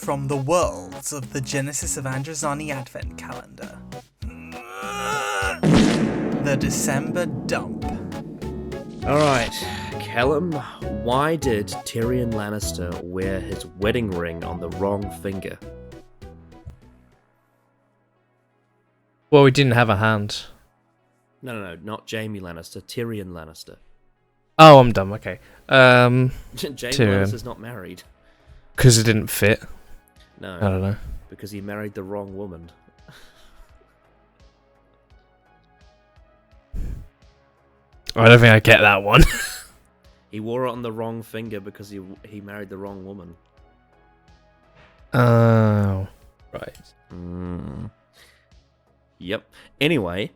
from the worlds of the Genesis of Androzani Advent Calendar. The December Dump. Alright, Callum, why did Tyrion Lannister wear his wedding ring on the wrong finger? Well, he didn't have a hand. No, not Jaime Lannister, Tyrion Lannister. Oh, I'm dumb, okay. Jaime Tyrion. Lannister's not married. Because it didn't fit? No. I don't know. Because he married the wrong woman. I don't think I get that one. He wore it on the wrong finger because he married the wrong woman. Oh, right. Yep. Anyway,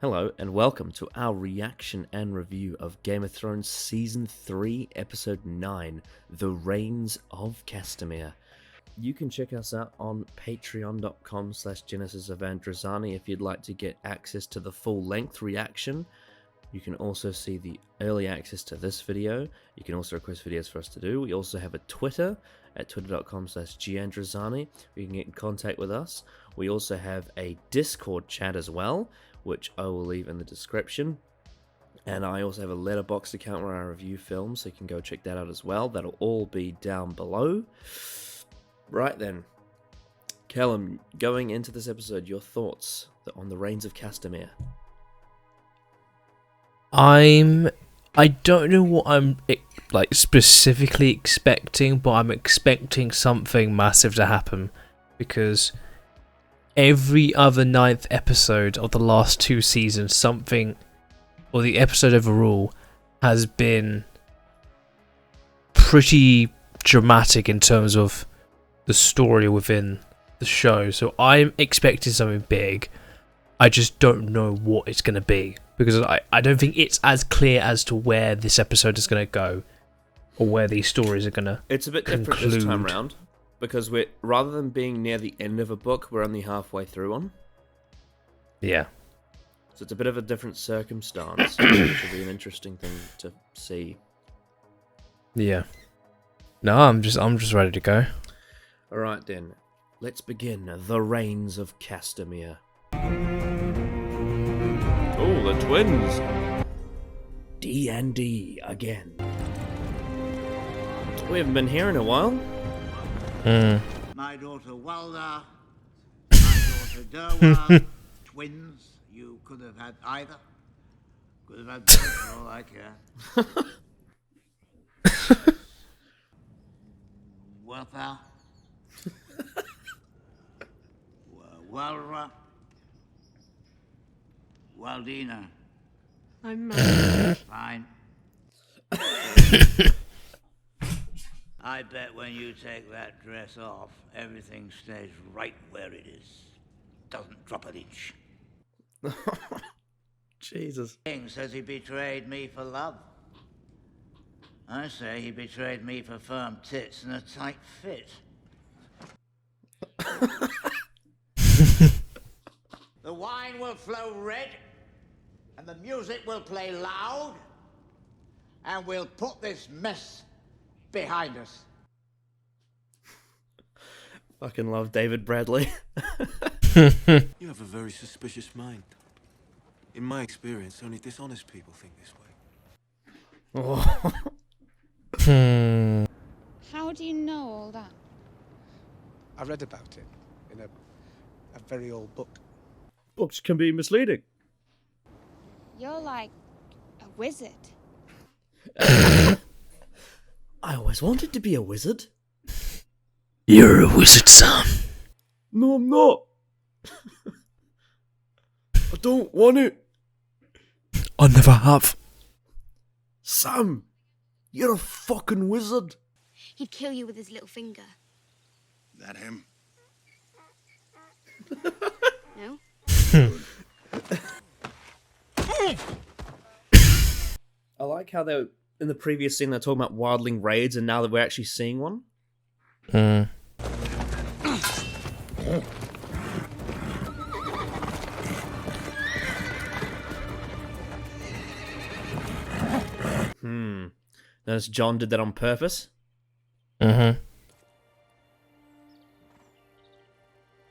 hello and welcome to our reaction and review of Game of Thrones Season 3, Episode 9, The Reigns of Castamere. You can check us out on patreon.com/Genesis of Androzani if you'd like to get access to the full-length reaction. You can also see the early access to this video. You can also request videos for us to do. We also have a Twitter at twitter.com/GAndrozani. You can get in contact with us. We also have a Discord chat as well, which I will leave in the description. And I also have a Letterboxd account where I review films, so you can go check that out as well. That'll all be down below. Right then. Callum, going into this episode, your thoughts on the Reigns of Castamere? I don't know what I'm like specifically expecting, but I'm expecting something massive to happen because every other 9th episode of the last 2 seasons, something, or the episode overall, has been pretty dramatic in terms of the story within the show. So I'm expecting something big. I just don't know what it's going to be because I don't think it's as clear as to where this episode is going to go or where these stories are going to It's a bit different this time round because we're, rather than being near the end of a book, we're only halfway through one. Yeah. So it's a bit of a different circumstance, which will be an interesting thing to see. Yeah. No, I'm just ready to go. All right then, let's begin the Reigns of Castamere. Oh, the twins! D&D again. We haven't been here in a while. My daughter Walda, my daughter Derwa, twins. You could have had either. Could have had both for all I care. Werther. Walra. Waldina. I'm married. Fine. I bet when you take that dress off, everything stays right where it is. Doesn't drop an inch. Jesus. King says he betrayed me for love. I say he betrayed me for firm tits and a tight fit. The wine will flow red, and the music will play loud, and we'll put this mess behind us. Fucking love David Bradley. You have a very suspicious mind. In my experience, only dishonest people think this way. How do you know all that? I read about it in a very old book. Books can be misleading. You're like a wizard. I always wanted to be a wizard. You're a wizard, son. No, I'm not. I don't want it. I never have. Sam, you're a fucking wizard. He'd kill you with his little finger. That him? No? I like how they're in the previous scene they're talking about wildling raids, and now that we're actually seeing one. Hmm. Notice John did that on purpose. Mm-hmm.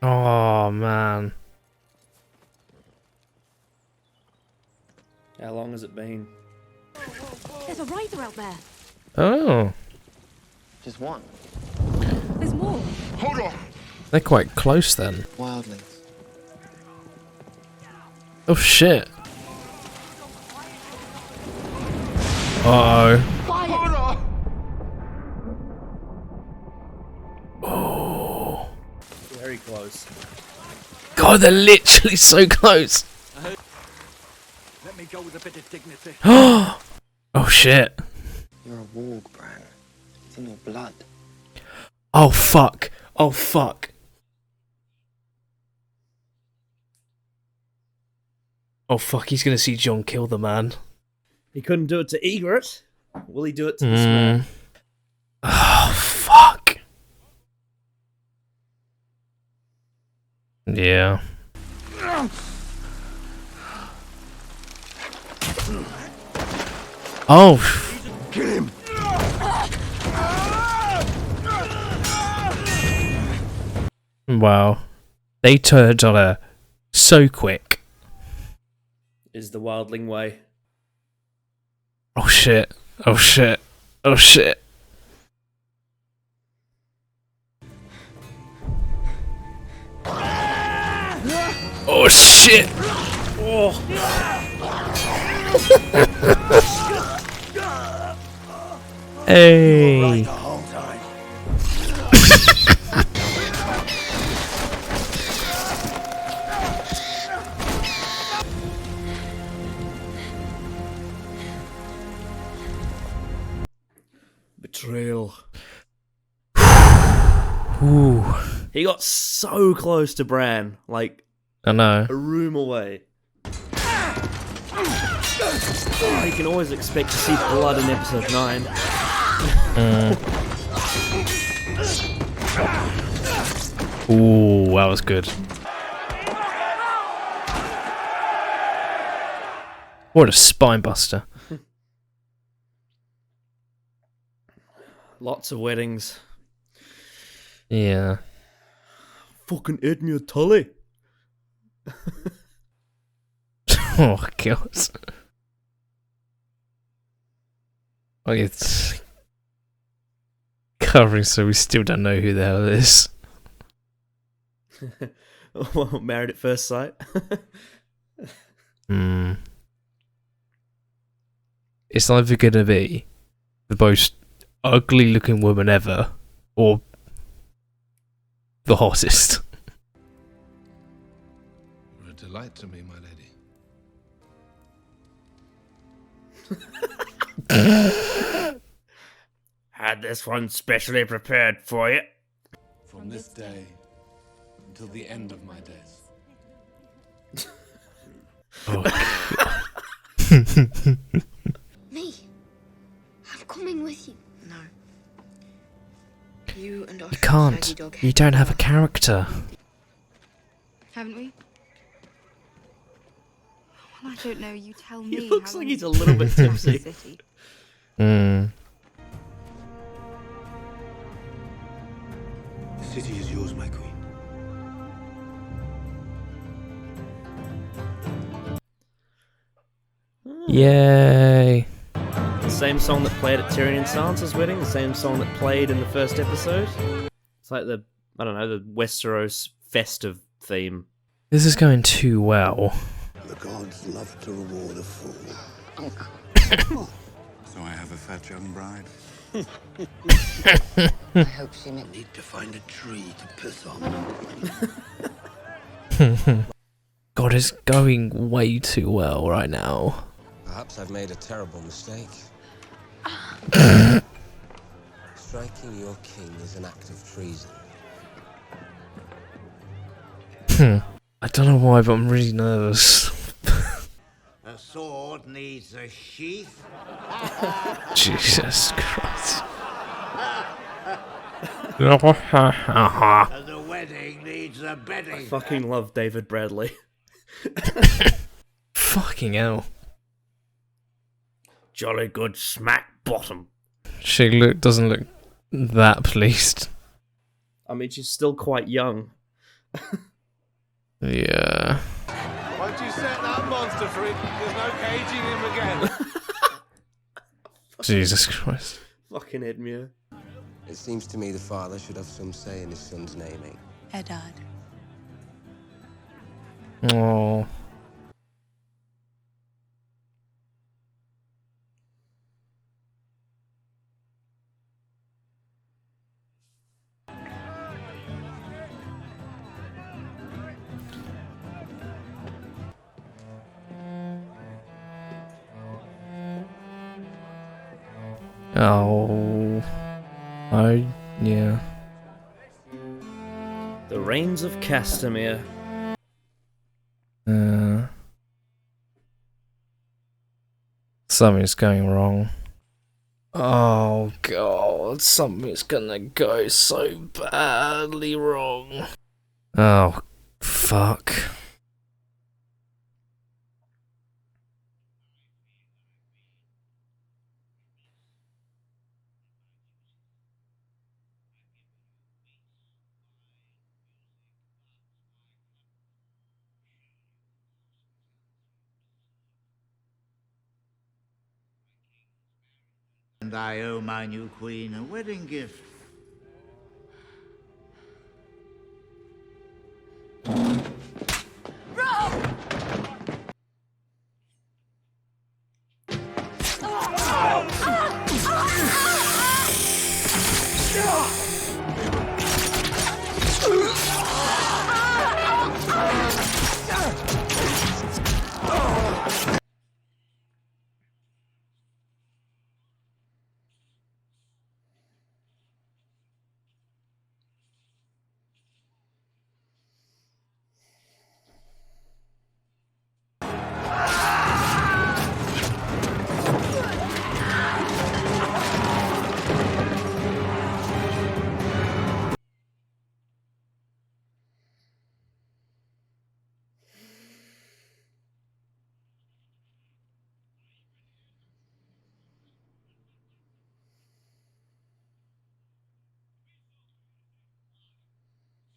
Oh man. How long has it been? There's a rider out there. Oh. Just one. There's more. Hold on. They're quite close then. Wildlings. Oh shit. Uh-oh. Fire! Oh. Very close. God, they're literally so close. Let me go with a bit of dignity. Oh shit. You're a warg, Bran. It's in your blood. Oh fuck. Oh fuck. Oh fuck, he's gonna see John kill the man. He couldn't do it to Eirich. Will he do it to this man? Oh fuck. Yeah. Oh. Kill him! Wow. They turned on her so quick. Is the wildling way. Oh shit. Oh shit. Oh shit. Oh shit. Hey. The whole time. Betrayal. Ooh. He got so close to Bran, like I know. a room away. Oh, you can always expect to see blood in episode 9. Ooh, that was good. What a spine buster. Lots of weddings. Yeah. Fucking ate me a tully. Oh god. Oh, it's covering so we still don't know who the hell it is. Married at first sight. It's either gonna be the most ugly looking woman ever or the hottest. You're a delight to me, my lady. Had this one specially prepared for you. From this day until the end of my days. Oh. Me. I'm coming with you. No. You and You can't. You don't have a character. Haven't we? Well, I don't know. You tell me. He looks like he's a little bit tipsy. Hmm. The city is yours, my queen. Yay. The same song that played at Tyrion and Sansa's wedding, the same song that played in the first episode. It's like the, I don't know, the Westeros festive theme. This is going too well. The gods love to reward a fool. So I have a fat young bride. I hope she met. Need to find a tree to piss on. God, it's going way too well right now. Perhaps I've made a terrible mistake. Striking your king is an act of treason. I don't know why, but I'm really nervous. A sword needs a sheath. Jesus Christ. And the wedding needs a I bedding. fucking love David Bradley. Fucking hell. Jolly good smack bottom. She doesn't look that pleased. I mean, she's still quite young. Yeah. Once you set that monster free, there's no caging him again. Jesus Christ. Fucking Edmure. It seems to me the father should have some say in his son's naming. Eddard. Oh. Oh. Yeah. The Reigns of Castamere. Something's going wrong. Oh god, something's gonna go so badly wrong. Oh, fuck. And I owe my new queen a wedding gift.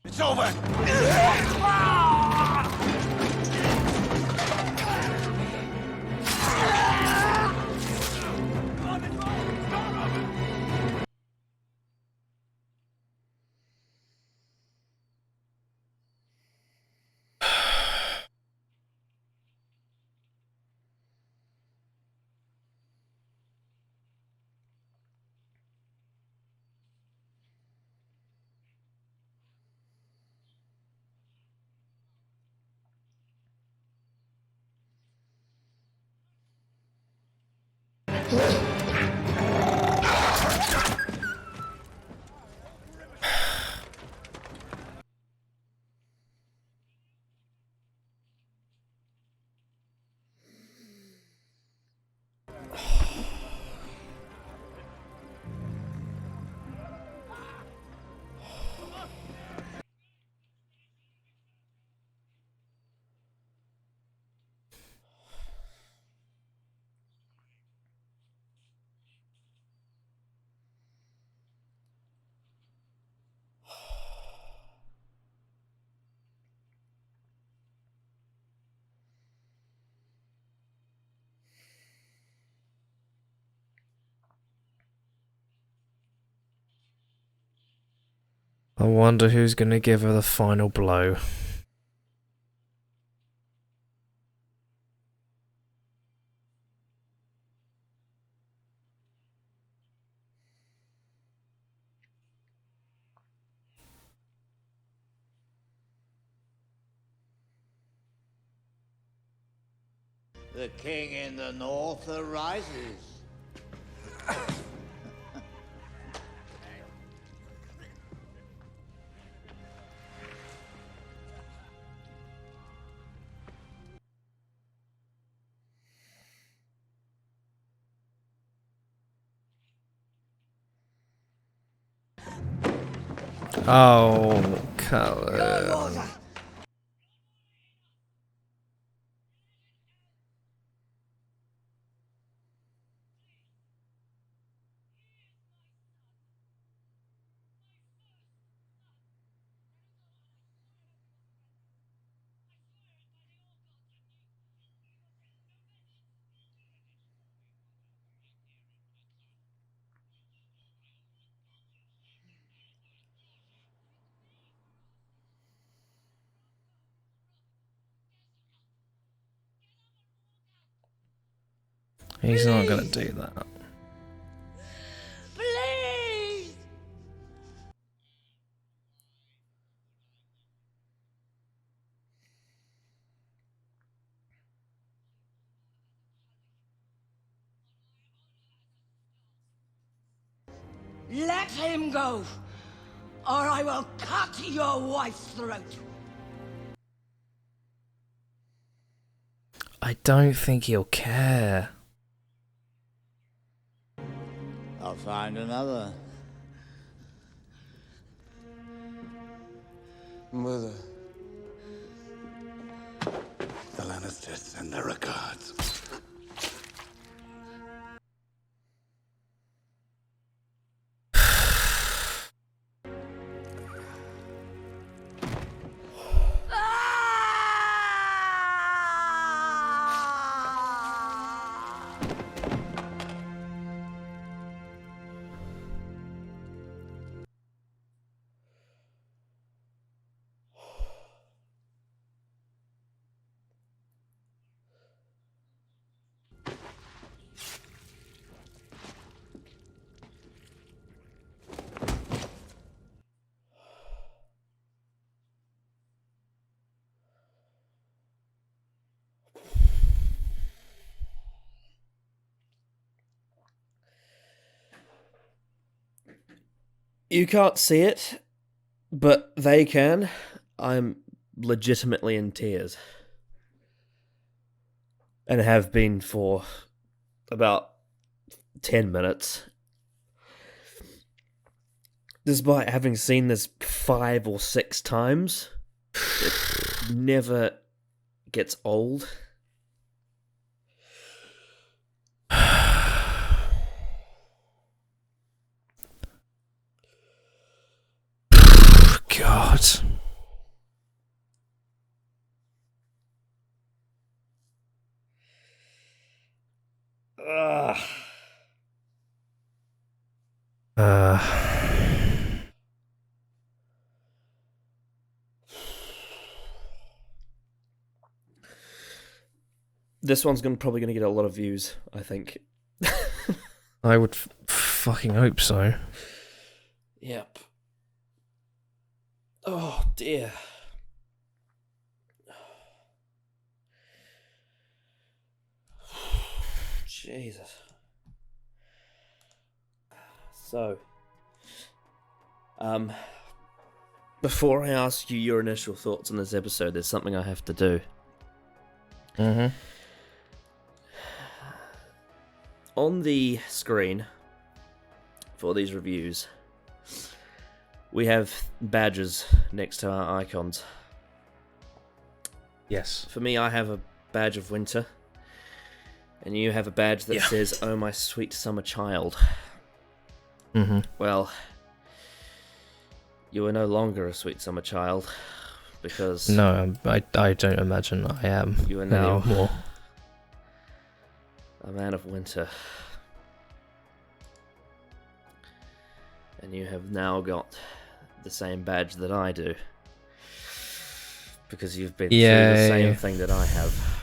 It's over! I wonder who's gonna give her the final blow. The king in the north arises. Oh, Callum. He's not gonna do that. Please! Let him go, or I will cut your wife's throat. I don't think he'll care. I'll find another. Mother. The Lannisters send their regards. You can't see it, but they can. I'm legitimately in tears. And have been for about 10 minutes. Despite having seen this 5 or 6 times, it never gets old. God. This one's probably going to get a lot of views, I think. I would fucking hope so. Yep. Oh, dear. Jesus. So, before I ask you your initial thoughts on this episode, there's something I have to do. Mm-hmm. On the screen for these reviews, we have badges next to our icons. Yes. For me, I have a badge of winter, and you have a badge that says, "Oh, my sweet summer child." Mm-hmm. Well, you are no longer a sweet summer child, because... No, I don't imagine I am you are now anymore. A man of winter. And you have now got the same badge that I do. Because you've been through the same thing that I have.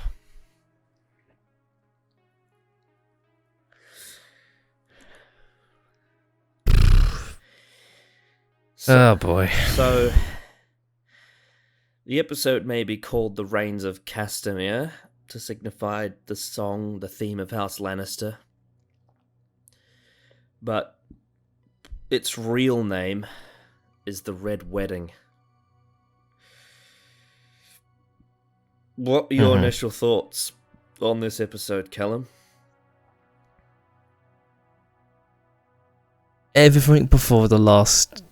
Oh boy. So, the episode may be called The Reigns of Castamere, to signify the song, the theme of House Lannister. But its real name is The Red Wedding. What are your initial thoughts on this episode, Callum? Everything before the last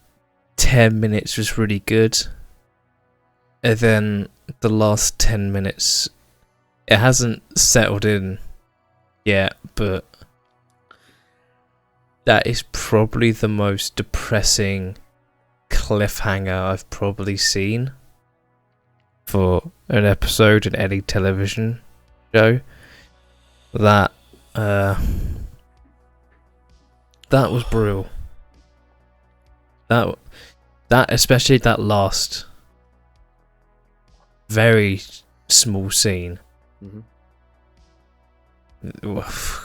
10 minutes was really good. And then the last 10 minutes, it hasn't settled in yet, but that is probably the most depressing cliffhanger I've probably seen for an episode in any television show. That was brutal. That especially that last very small scene. Mm-hmm.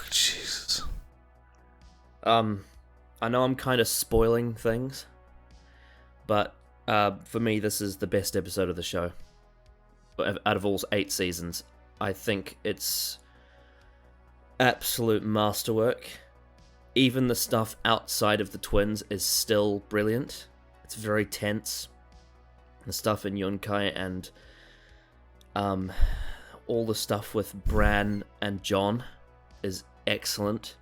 Jesus. I know I'm kind of spoiling things, but for me, this is the best episode of the show. Out of all 8 seasons, I think it's absolute masterwork. Even the stuff outside of the twins is still brilliant. It's very tense. The stuff in Yunkai and all the stuff with Bran and John is excellent.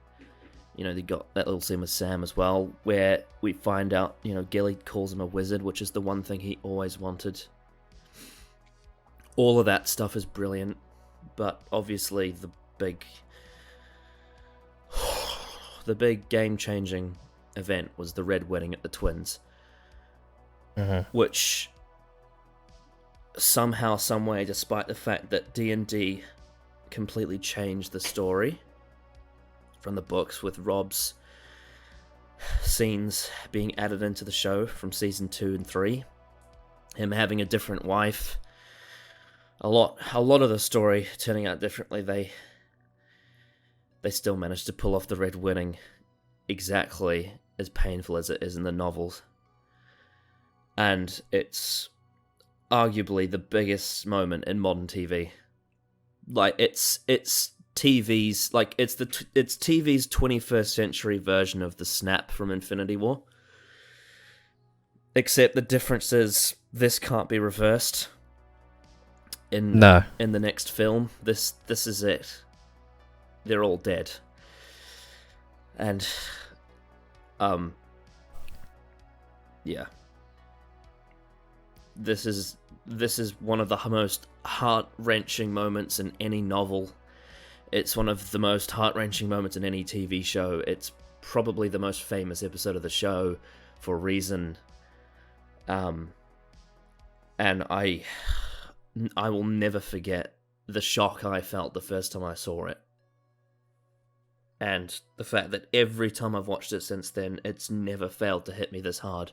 You know, they got that little scene with Sam as well, where we find out, you know, Gilly calls him a wizard, which is the one thing he always wanted. All of that stuff is brilliant, but obviously the big game-changing event was the Red Wedding at the Twins, which somehow, someway, despite the fact that D&D completely changed the story from the books, with Rob's scenes being added into the show from season 2 and 3, him having a different wife, a lot of the story turning out differently, they still managed to pull off the Red Wedding exactly as painful as it is in the novels. And it's arguably the biggest moment in modern TV. Like, it's TV's, like, it's TV's 21st century version of the snap from Infinity War. Except the difference is this can't be reversed in the next film. This is it. They're all dead. And yeah. This is one of the most heart-wrenching moments in any novel. It's one of the most heart-wrenching moments in any TV show. It's probably the most famous episode of the show for a reason. And I will never forget the shock I felt the first time I saw it. And the fact that every time I've watched it since then, it's never failed to hit me this hard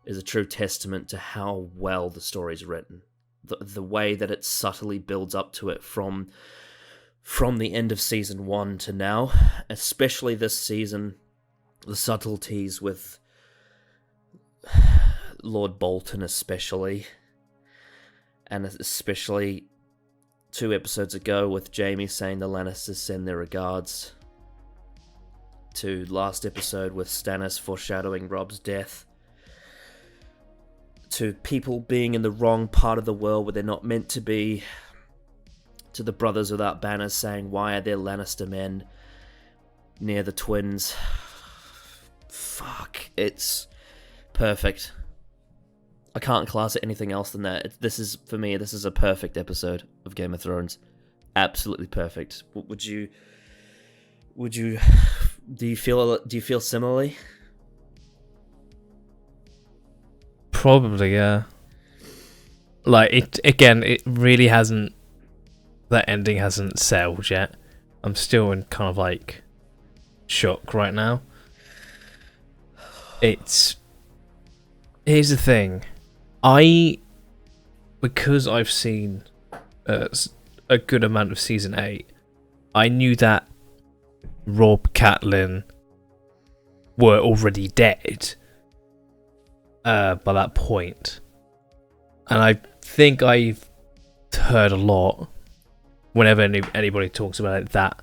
is a true testament to how well the story's written. The way that it subtly builds up to it from the end of season 1 to now, especially this season, the subtleties with Lord Bolton especially, and especially 2 episodes ago with Jaime saying the Lannisters send their regards, to last episode with Stannis foreshadowing Rob's death, to people being in the wrong part of the world where they're not meant to be, to the Brothers Without Banners saying, why are there Lannister men near the twins? Fuck, it's perfect. I can't class it anything else than that. This is a perfect episode of Game of Thrones. Absolutely perfect. Do you feel similarly? Probably, yeah. Like, it really hasn't, that ending hasn't settled yet. I'm still in kind of like shock right now. Here's the thing. Because I've seen a good amount of season 8, I knew that Rob, Catelyn were already dead by that point. And I think I've heard a lot whenever anybody talks about it, that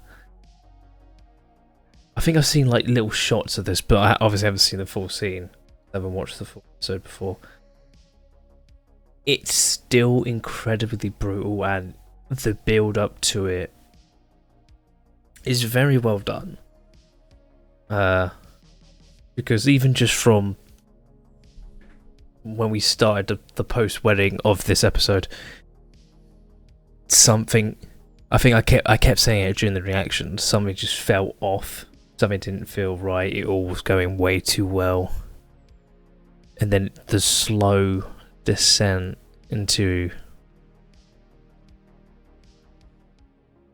I think I've seen like little shots of this, but I obviously haven't seen the full scene. I haven't watched the full episode before. It's still incredibly brutal, and the build up to it is very well done. Because even just from when we started the post-wedding of this episode, something, I think I kept saying it during the reaction, something just felt off. Something didn't feel right. It all was going way too well. And then the slow descent into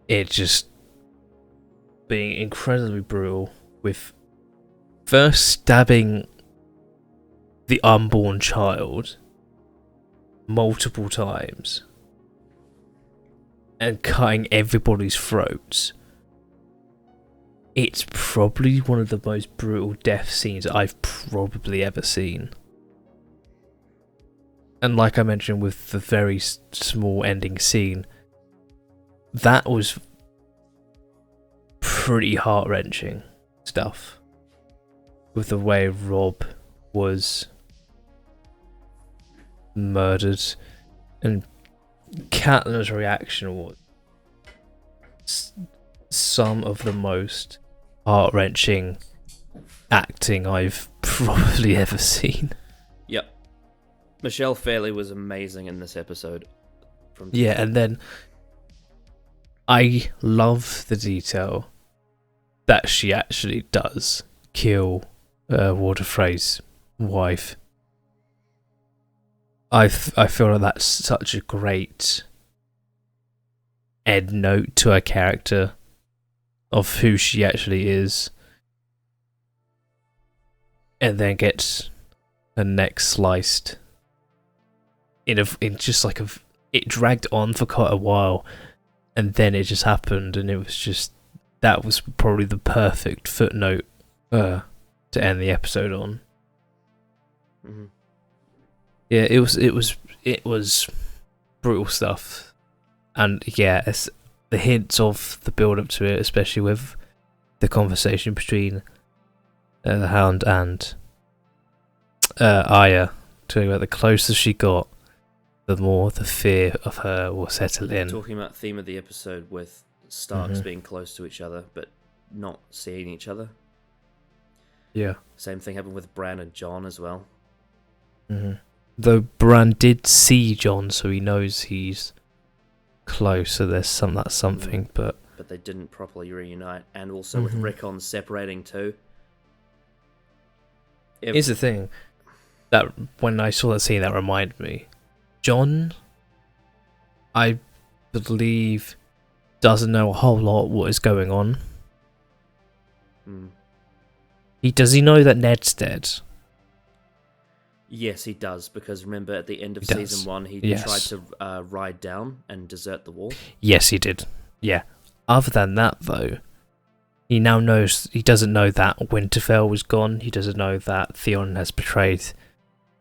it just being incredibly brutal, with first stabbing the unborn child multiple times and cutting everybody's throats it's probably one of the most brutal death scenes I've probably ever seen. And like I mentioned with the very small ending scene, that was pretty heart-wrenching stuff. With the way Rob was murdered, and Catelyn's reaction was some of the most heart-wrenching acting I've probably ever seen. Yep. Michelle Fairley was amazing in this episode. Yeah, and then I love the detail that she actually does kill Walder Frey's wife. I feel like that's such a great end note to her character of who she actually is, and then gets her neck sliced in just like it dragged on for quite a while, and then it just happened, and it was just, that was probably the perfect footnote to end the episode on. Mm-hmm. Yeah, it was brutal stuff, and yeah, it's the hints of the build up to it, especially with the conversation between the Hound and Arya, talking about the closer she got, the more the fear of her will settle in. Talking about theme of the episode with Starks being close to each other but not seeing each other. Yeah. Same thing happened with Bran and Jon as well. Though Bran did see Jon, so he knows he's close, so that's something, but they didn't properly reunite, and also with Rickon separating too. Here's the thing, that when I saw that scene, that reminded me, Jon, I believe, doesn't know a whole lot what is going on. Does he know that Ned's dead? Yes, he does, because remember at the end of season 1, he tried to ride down and desert the wall. Yes, he did. Yeah. Other than that, though, he now knows, he doesn't know that Winterfell was gone. He doesn't know that Theon has betrayed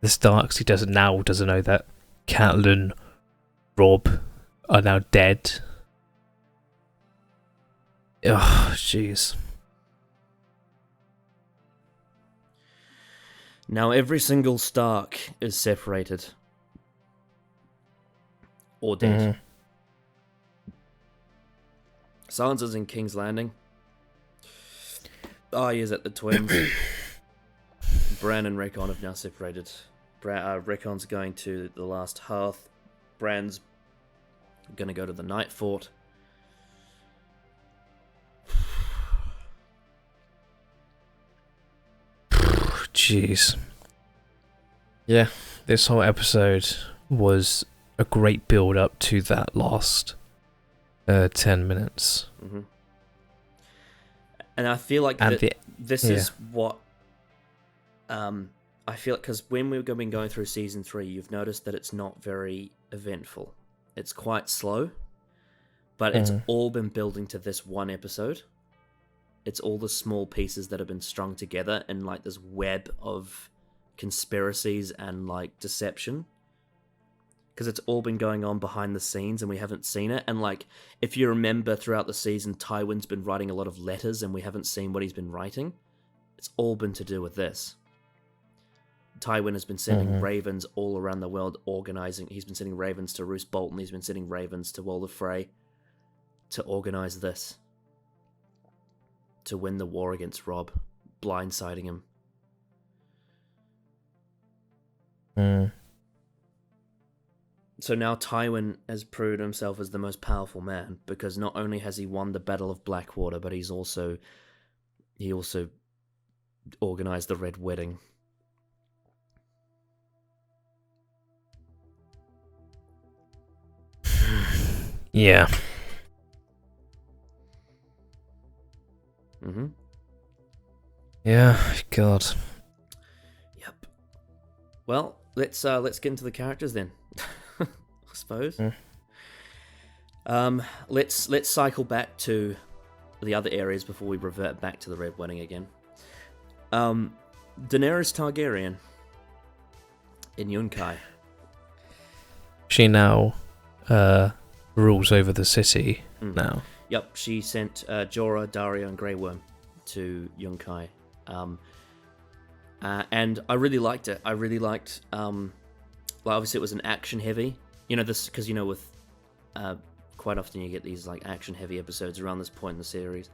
the Starks. He doesn't know that Catelyn, Rob are now dead. Oh, jeez. Now every single Stark is separated. Or dead. Sansa's in King's Landing. Arya's at the Twins. Bran and Rickon have now separated. Rickon's going to the Last Hearth. Bran's going to go to the Night Fort. Jeez. Yeah, this whole episode was a great build up to that last 10 minutes. And I feel like this is what I feel like, because when we've been going through season 3, you've noticed that it's not very eventful. It's quite slow, but it's all been building to this one episode. It's all the small pieces that have been strung together in like this web of conspiracies and like deception. Because it's all been going on behind the scenes and we haven't seen it. And like, if you remember throughout the season, Tywin's been writing a lot of letters and we haven't seen what he's been writing. It's all been to do with this. Tywin has been sending ravens all around the world, organizing. He's been sending ravens to Roose Bolton. He's been sending ravens to Walder Frey to organize this. To win the war against Rob, blindsiding him. So now Tywin has proved himself as the most powerful man, because not only has he won the Battle of Blackwater, but he also organized the Red Wedding. Yeah. Yeah, God. Yep. Well, let's get into the characters then. I suppose. Let's cycle back to the other areas before we revert back to the Red Wedding again. Daenerys Targaryen in Yunkai. She now rules over the city now. Yep, she sent Jorah, Daario, and Grey Worm to Yunkai. And I really liked it. I really liked, well, obviously it was an action heavy. You know, this, because, you know, with, quite often you get these, like, action heavy episodes around this point in the series.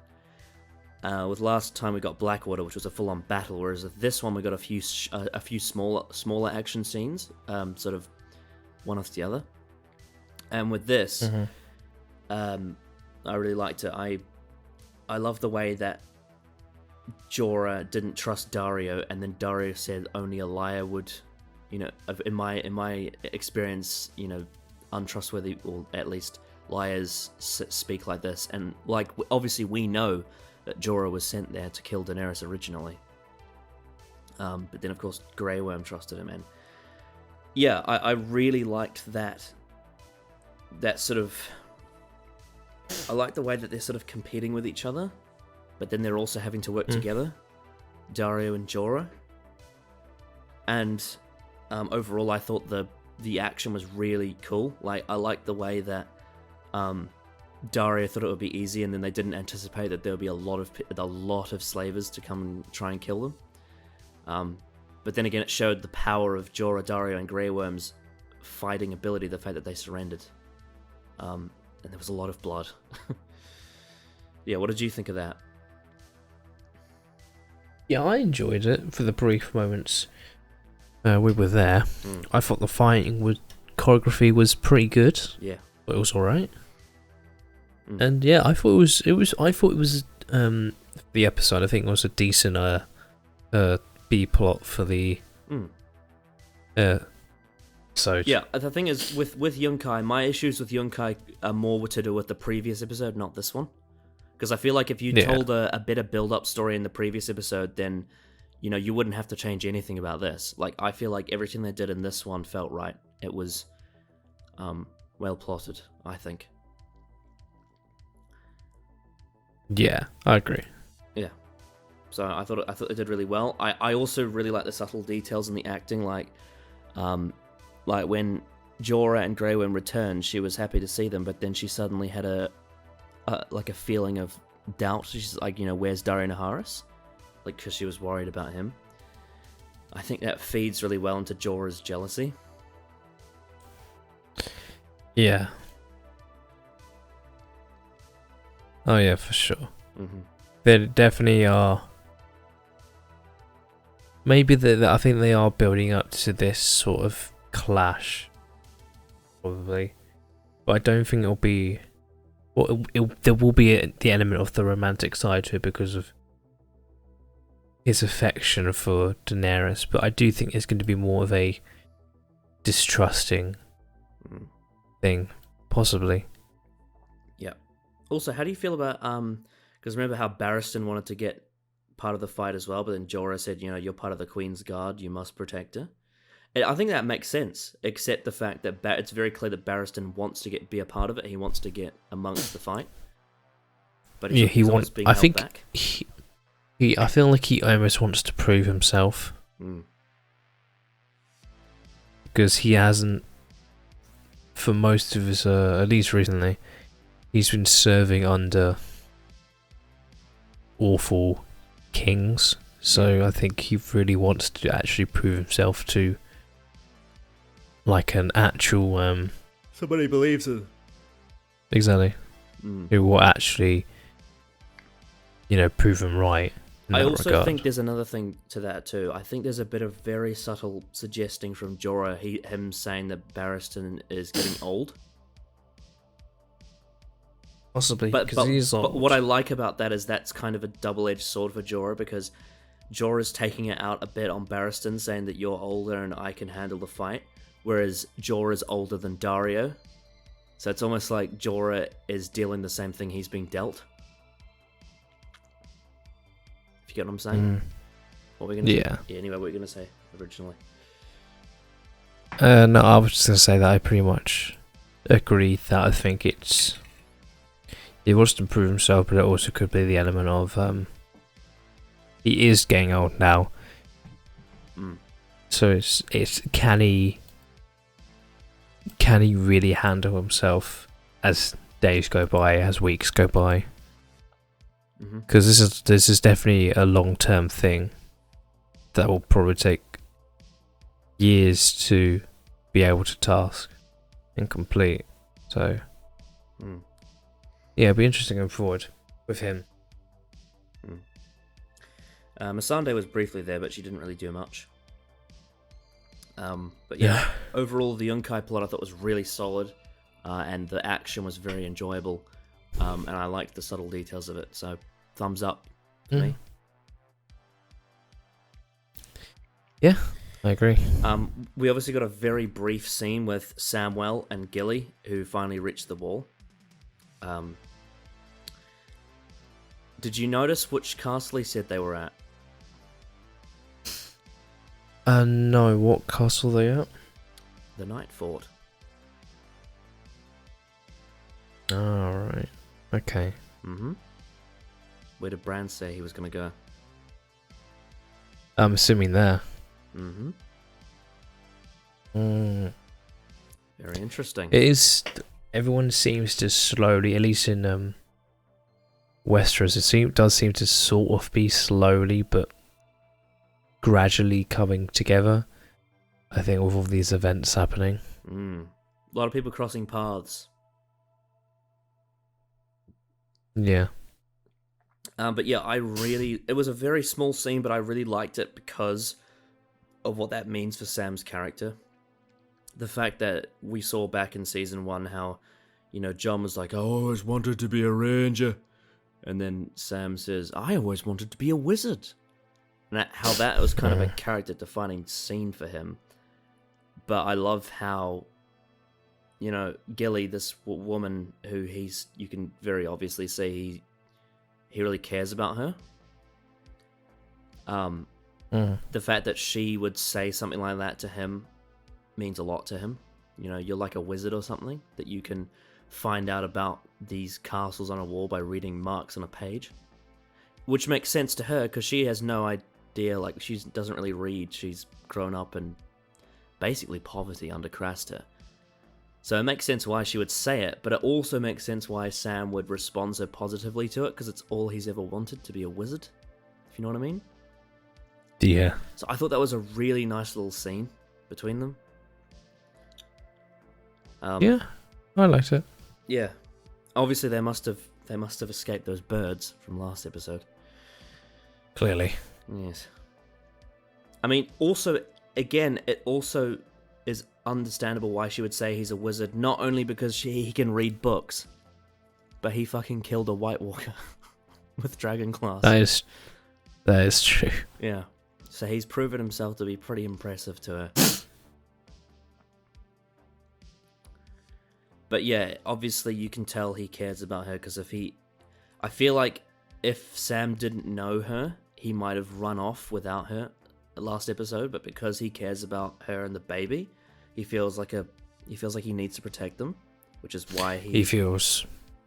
With last time we got Blackwater, which was a full-on battle, whereas with this one we got a few smaller action scenes, sort of one after the other. And with this, I really liked it. I love the way that Jorah didn't trust Daario, and then Daario said only a liar would, you know, in my experience, you know, untrustworthy, or at least liars speak like this. And like, obviously we know that Jorah was sent there to kill Daenerys originally, but then of course Grey Worm trusted him. And yeah, I really liked that sort of, I like the way that they're sort of competing with each other, but then they're also having to work together, Daario and Jorah. And overall, I thought the action was really cool. Like, I liked the way that Daario thought it would be easy, and then they didn't anticipate that there would be a lot of slavers to come and try and kill them. But then again, it showed the power of Jorah, Daario, and Grey Worm's fighting ability, the fact that they surrendered. And there was a lot of blood. Yeah, what did you think of that? Yeah, I enjoyed it for the brief moments we were there. I thought the choreography was pretty good. Yeah, but it was all right. And yeah, I thought it was the episode. I think it was a decent B plot for the episode. Yeah, the thing is with Yunkai, my issues with Yunkai are more to do with the previous episode, not this one. Because I feel like if you told a better build-up story in the previous episode, then, you know, you wouldn't have to change anything about this. Like, I feel like everything they did in this one felt right. It was well plotted, I think. Yeah, I agree. Yeah. So I thought they did really well. I also really like the subtle details in the acting, like when Jorah and Grey Worm returned, she was happy to see them, but then she suddenly had a feeling of doubt. She's like, you know, where's Daario Naharis? Like, because she was worried about him. I think that feeds really well into Jorah's jealousy. Yeah. Oh yeah, for sure. There definitely are. Maybe I think they are building up to this sort of clash, probably. But I don't think it'll be. Well, there will be the element of the romantic side to it because of his affection for Daenerys, but I do think it's going to be more of a distrusting thing, possibly. Yeah. Also, how do you feel about because remember how Barristan wanted to get part of the fight as well, but then Jorah said, you know, you're part of the Queen's Guard, you must protect her. And I think that makes sense, except the fact that it's very clear that Barristan wants to be a part of it. He wants to get amongst the fight. But yeah, he wants being held back. I feel like he almost wants to prove himself. Because he hasn't, for most of his, at least recently, he's been serving under awful kings. So I think he really wants to actually prove himself to, like, an actual somebody believes in. Exactly. Who will actually, you know, prove him right. I also think there's another thing to that too. I think there's a bit of very subtle suggesting from Jorah, him saying that Barristan is getting old. Possibly, because he's old. But what I like about that is that's kind of a double-edged sword for Jorah, because Jorah's taking it out a bit on Barristan, saying that you're older and I can handle the fight, whereas Jorah's older than Daario. So it's almost like Jorah is dealing the same thing he's being dealt. If you get what I'm saying? What were we gonna say? Yeah, anyway, what were you going to say originally? No, I was just going to say that I pretty much agree that I think it's... he wants to prove himself, but it also could be the element of he is getting old now. So it's can he really handle himself as days go by, as weeks go by? Because this is definitely a long-term thing that will probably take years to be able to task and complete. So yeah, it'll be interesting going forward with him. Missandei was briefly there, but she didn't really do much. But yeah, overall the Yunkai plot I thought was really solid, and the action was very enjoyable, and I liked the subtle details of it, so thumbs up for me. Yeah, I agree. We obviously got a very brief scene with Samwell and Gilly, who finally reached the wall. Did you notice which castle he said they were at? No, what castle are they at? The Night Fort. Oh, right. Okay. Where did Bran say he was going to go? I'm assuming there. Very interesting. It is. Everyone seems to slowly, at least in Westeros, it does seem to sort of be slowly, but gradually coming together. I think with all these events happening. A lot of people crossing paths. Yeah. But yeah, it was a very small scene, but I really liked it because of what that means for Sam's character. The fact that we saw back in season 1 how, Jon was like, I always wanted to be a ranger. And then Sam says, I always wanted to be a wizard. And how that was kind of a character-defining scene for him. But I love how, Gilly, this woman who you can very obviously see he really cares about her. The fact that she would say something like that to him means a lot to him. You're like a wizard or something, that you can find out about these castles on a wall by reading marks on a page. Which makes sense to her, because she has no idea, like, she doesn't really read. She's grown up in basically poverty under Craster. So it makes sense why she would say it, but it also makes sense why Sam would respond so positively to it, because it's all he's ever wanted, to be a wizard, if you know what I mean. Yeah. So I thought that was a really nice little scene between them. Yeah, I liked it. Yeah. Obviously they must have escaped those birds from last episode. Clearly. Yes. I mean, also, again, it also is understandable why she would say he's a wizard, not only because he can read books, but he fucking killed a White Walker with Dragon Class. That is true. Yeah. So he's proven himself to be pretty impressive to her. But yeah, obviously you can tell he cares about her, because I feel like if Sam didn't know her, he might have run off without her last episode, but because he cares about her and the baby, he feels like he needs to protect them, which is why he feels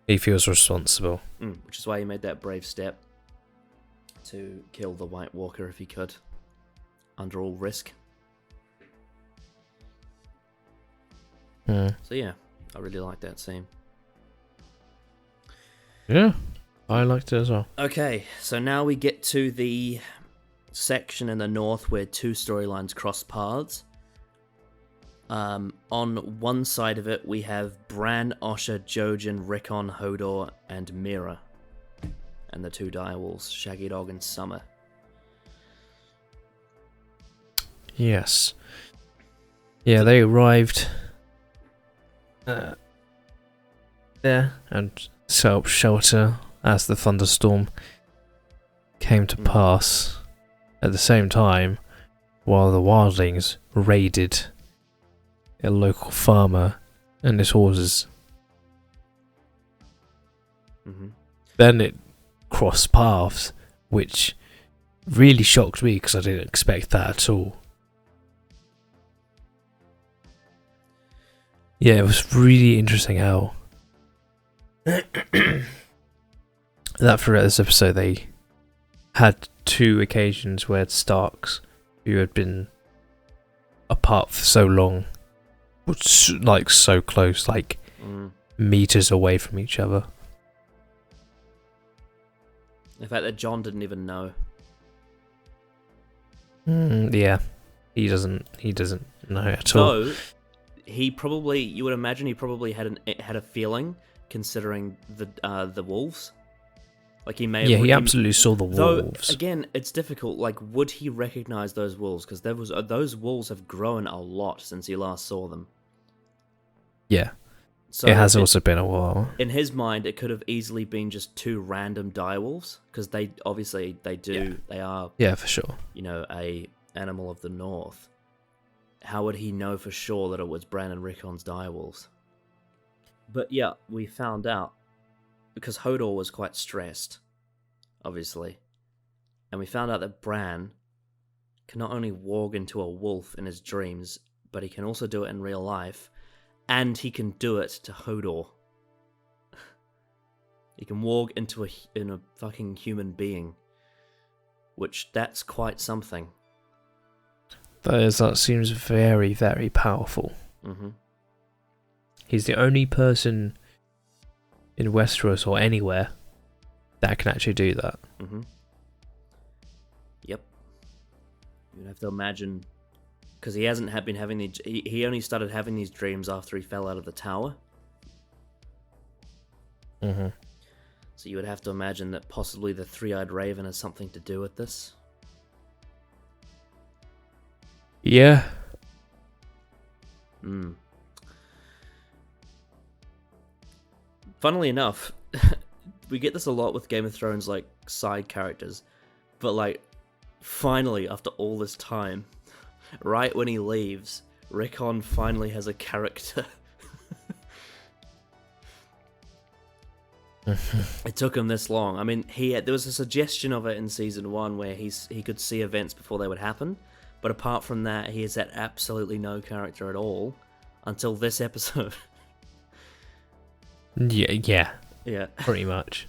responsible. Which is why he made that brave step to kill the White Walker if he could, under all risk. So yeah, I really like that scene. Yeah, I liked it as well. Okay, so now we get to the section in the north where two storylines cross paths. On one side of it, we have Bran, Osha, Jojen, Rickon, Hodor, and Mira. And the two direwolves, Shaggy Dog and Summer. Yes. Yeah, they arrived there and set up shelter as the thunderstorm came to pass. At the same time, while the wildlings raided a local farmer and his horses. Then it crossed paths, which really shocked me because I didn't expect that at all. Yeah, it was really interesting how that throughout this episode they had 2 occasions where Starks, who had been apart for so long, was like so close, like meters away from each other. The fact that Jon didn't even know. Yeah, he doesn't know at all. So he probably, you would imagine, he probably had a feeling, considering the wolves. Like he may. Yeah, he absolutely saw the wolves. Though again, it's difficult. Like, would he recognize those wolves? Because those wolves have grown a lot since he last saw them. Yeah. So it has also been a while. In his mind, it could have easily been just 2 random direwolves, because they are. Yeah, for sure. You know, a animal of the north. How would he know for sure that it was Bran and Rickon's direwolves? But yeah, we found out because Hodor was quite stressed, obviously, and we found out that Bran can not only walk into a wolf in his dreams, but he can also do it in real life. And he can do it to Hodor. He can walk into a fucking human being, which that's quite something. That seems very, very powerful. Mm-hmm. He's the only person in Westeros or anywhere that can actually do that. Mm-hmm. Yep. You'd have to imagine. Because he hasn't been having he only started having these dreams after he fell out of the tower. Mm-hmm. So you would have to imagine that possibly the three-eyed raven has something to do with this. Yeah. Funnily enough, we get this a lot with Game of Thrones, like, side characters. But, like, finally, after all this time, right when he leaves, Rickon finally has a character. It took him this long. I mean, there was a suggestion of it in season 1 where he could see events before they would happen, but apart from that, he has had absolutely no character at all until this episode. Yeah, yeah, pretty much.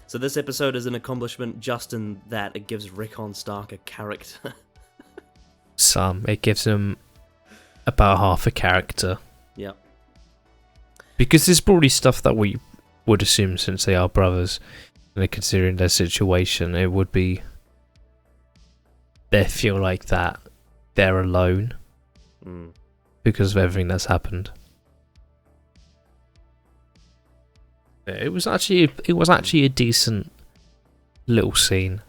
So this episode is an accomplishment just in that it gives Rickon Stark a character. It gives him about half a character. Yeah. Because there's probably stuff that we would assume, since they are brothers, and considering their situation, it would be they feel like that they're alone because of everything that's happened. It was actually a decent little scene.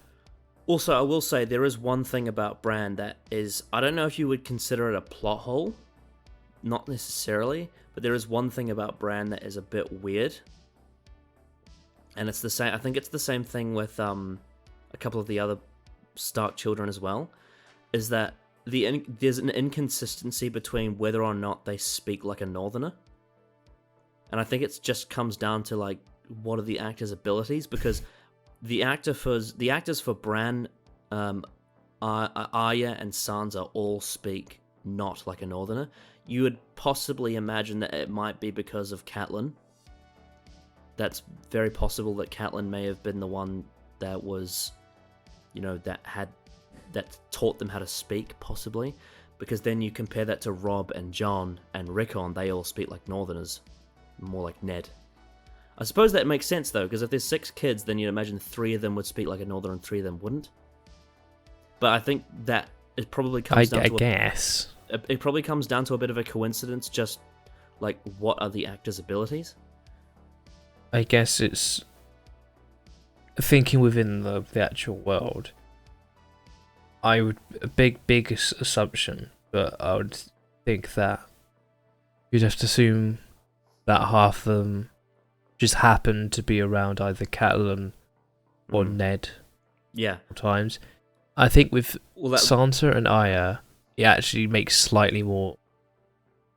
Also, I will say there is one thing about Bran that is, I don't know if you would consider it a plot hole, not necessarily, but there is one thing about Bran that is a bit weird. And it's the same. I think it's the same thing with a couple of the other Stark children as well. Is that there's an inconsistency between whether or not they speak like a Northerner, and I think it just comes down to like what are the actors' abilities, because the actors for Bran, Arya and Sansa all speak not like a Northerner. You would possibly imagine that it might be because of Catelyn. That's very possible that Catelyn may have been the one that was, that taught them how to speak, possibly. Because then you compare that to Robb and Jon and Rickon, they all speak like Northerners, more like Ned. I suppose that makes sense though, because if there's 6 kids, then you'd imagine 3 of them would speak like a Northerner and 3 of them wouldn't. But I think that it probably comes down to it probably comes down to a bit of a coincidence, just like what are the actors' abilities? I guess it's thinking within the actual world. I would a big assumption, but I would think that you'd have to assume that half of them just happened to be around either Catelyn or Ned. Yeah. Times. I think with Sansa and Arya, it actually makes slightly more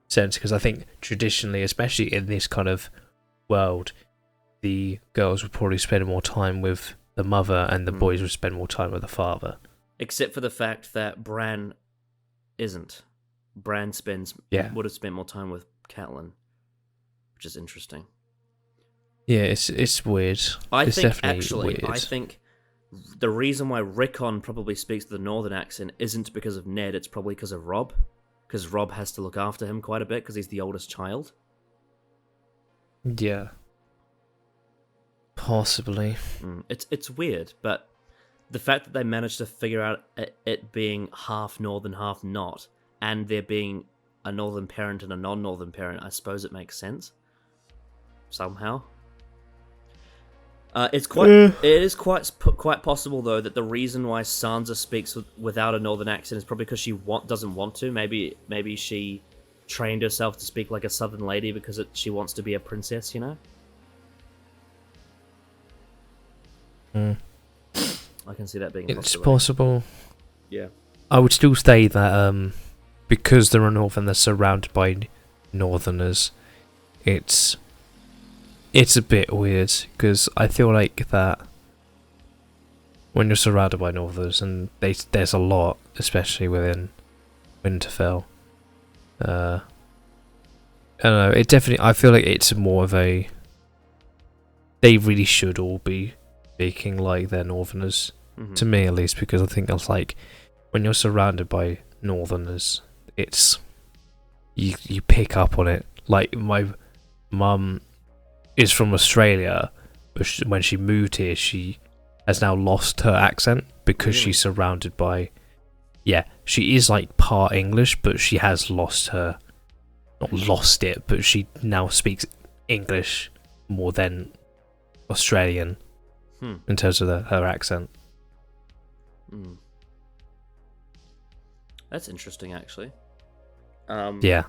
sense, because I think traditionally, especially in this kind of world, the girls would probably spend more time with the mother and the boys would spend more time with the father. Except for the fact that Bran isn't. Bran would have spent more time with Catelyn, which is interesting. Yeah, it's weird. I It's think definitely actually, weird. I think the reason why Rickon probably speaks the northern accent isn't because of Ned. It's probably because of Rob, because Rob has to look after him quite a bit because he's the oldest child. Yeah. Possibly. It's weird, but the fact that they managed to figure out it being half northern, half not, and there being a northern parent and a non-northern parent, I suppose it makes sense somehow. It is quite possible though that the reason why Sansa speaks without a northern accent is probably because she doesn't want to. Maybe she trained herself to speak like a southern lady because she wants to be a princess, you know. I can see that being a It's possibility. possible. Yeah. I would still say that because they're a northern, they're surrounded by northerners. It's a bit weird because I feel like that when you're surrounded by northerners, and there's a lot, especially within Winterfell. I don't know. It definitely. I feel like it's more of a. They really should all be speaking like they're northerners, to me at least, because I think it's like when you're surrounded by northerners, it's you pick up on it. Like my mum is from Australia, but when she moved here, she has now lost her accent because she's surrounded by. Yeah, she is like part English, but she has lost her. Not lost it, but she now speaks English more than Australian in terms of her accent. That's interesting, actually. Yeah.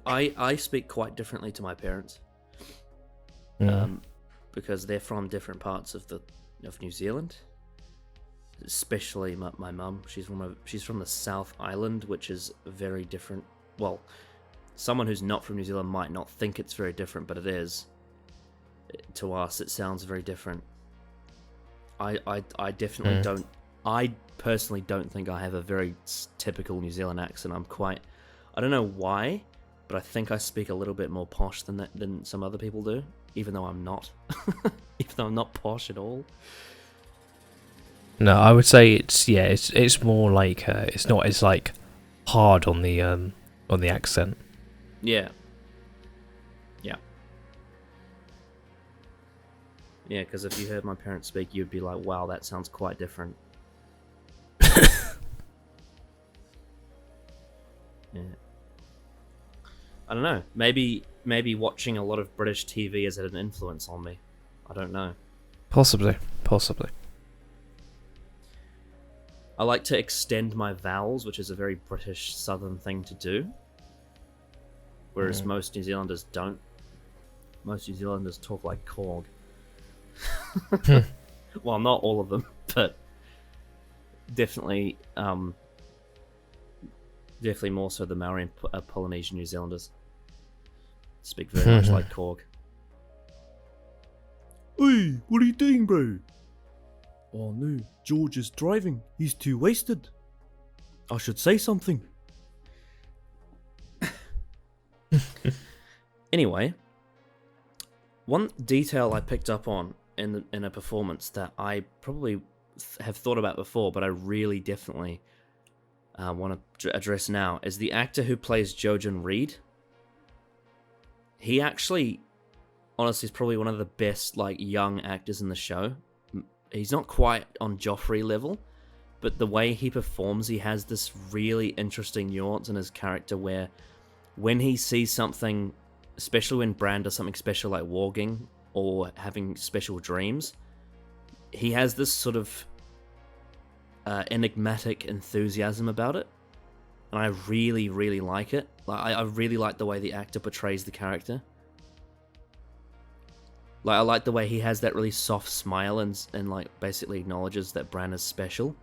I speak quite differently to my parents, because they're from different parts of New Zealand. Especially my mum. She's from the South Island, which is very different. Well, someone who's not from New Zealand might not think it's very different, but it is. To us, it sounds very different. I definitely don't. I personally don't think I have a very typical New Zealand accent. I don't know why, but I think I speak a little bit more posh than some other people do, even though I'm not. Even though I'm not posh at all. No, I would say it's more like it's not as like hard on the accent. Yeah. Yeah, because if you heard my parents speak, you'd be like, wow, that sounds quite different. Yeah. I don't know. Maybe watching a lot of British TV has had an influence on me. I don't know. Possibly. I like to extend my vowels, which is a very British Southern thing to do. Whereas most New Zealanders don't. Most New Zealanders talk like Korg. Well, not all of them, but definitely more so the Maori and Polynesian New Zealanders speak very much like Korg. Hey, what are you doing, bro? Oh no, George is driving. He's too wasted. I should say something. Anyway, one detail I picked up on in a performance that I probably have thought about before, but I really definitely want to address now, is the actor who plays Jojen Reed. He actually, honestly, is probably one of the best young actors in the show. He's not quite on Joffrey level, but the way he performs, he has this really interesting nuance in his character where when he sees something, especially when Bran does something special like warging or having special dreams, he has this sort of enigmatic enthusiasm about it, and I really, really like it. I really like the way the actor portrays the character. I like the way he has that really soft smile and basically acknowledges that Bran is special.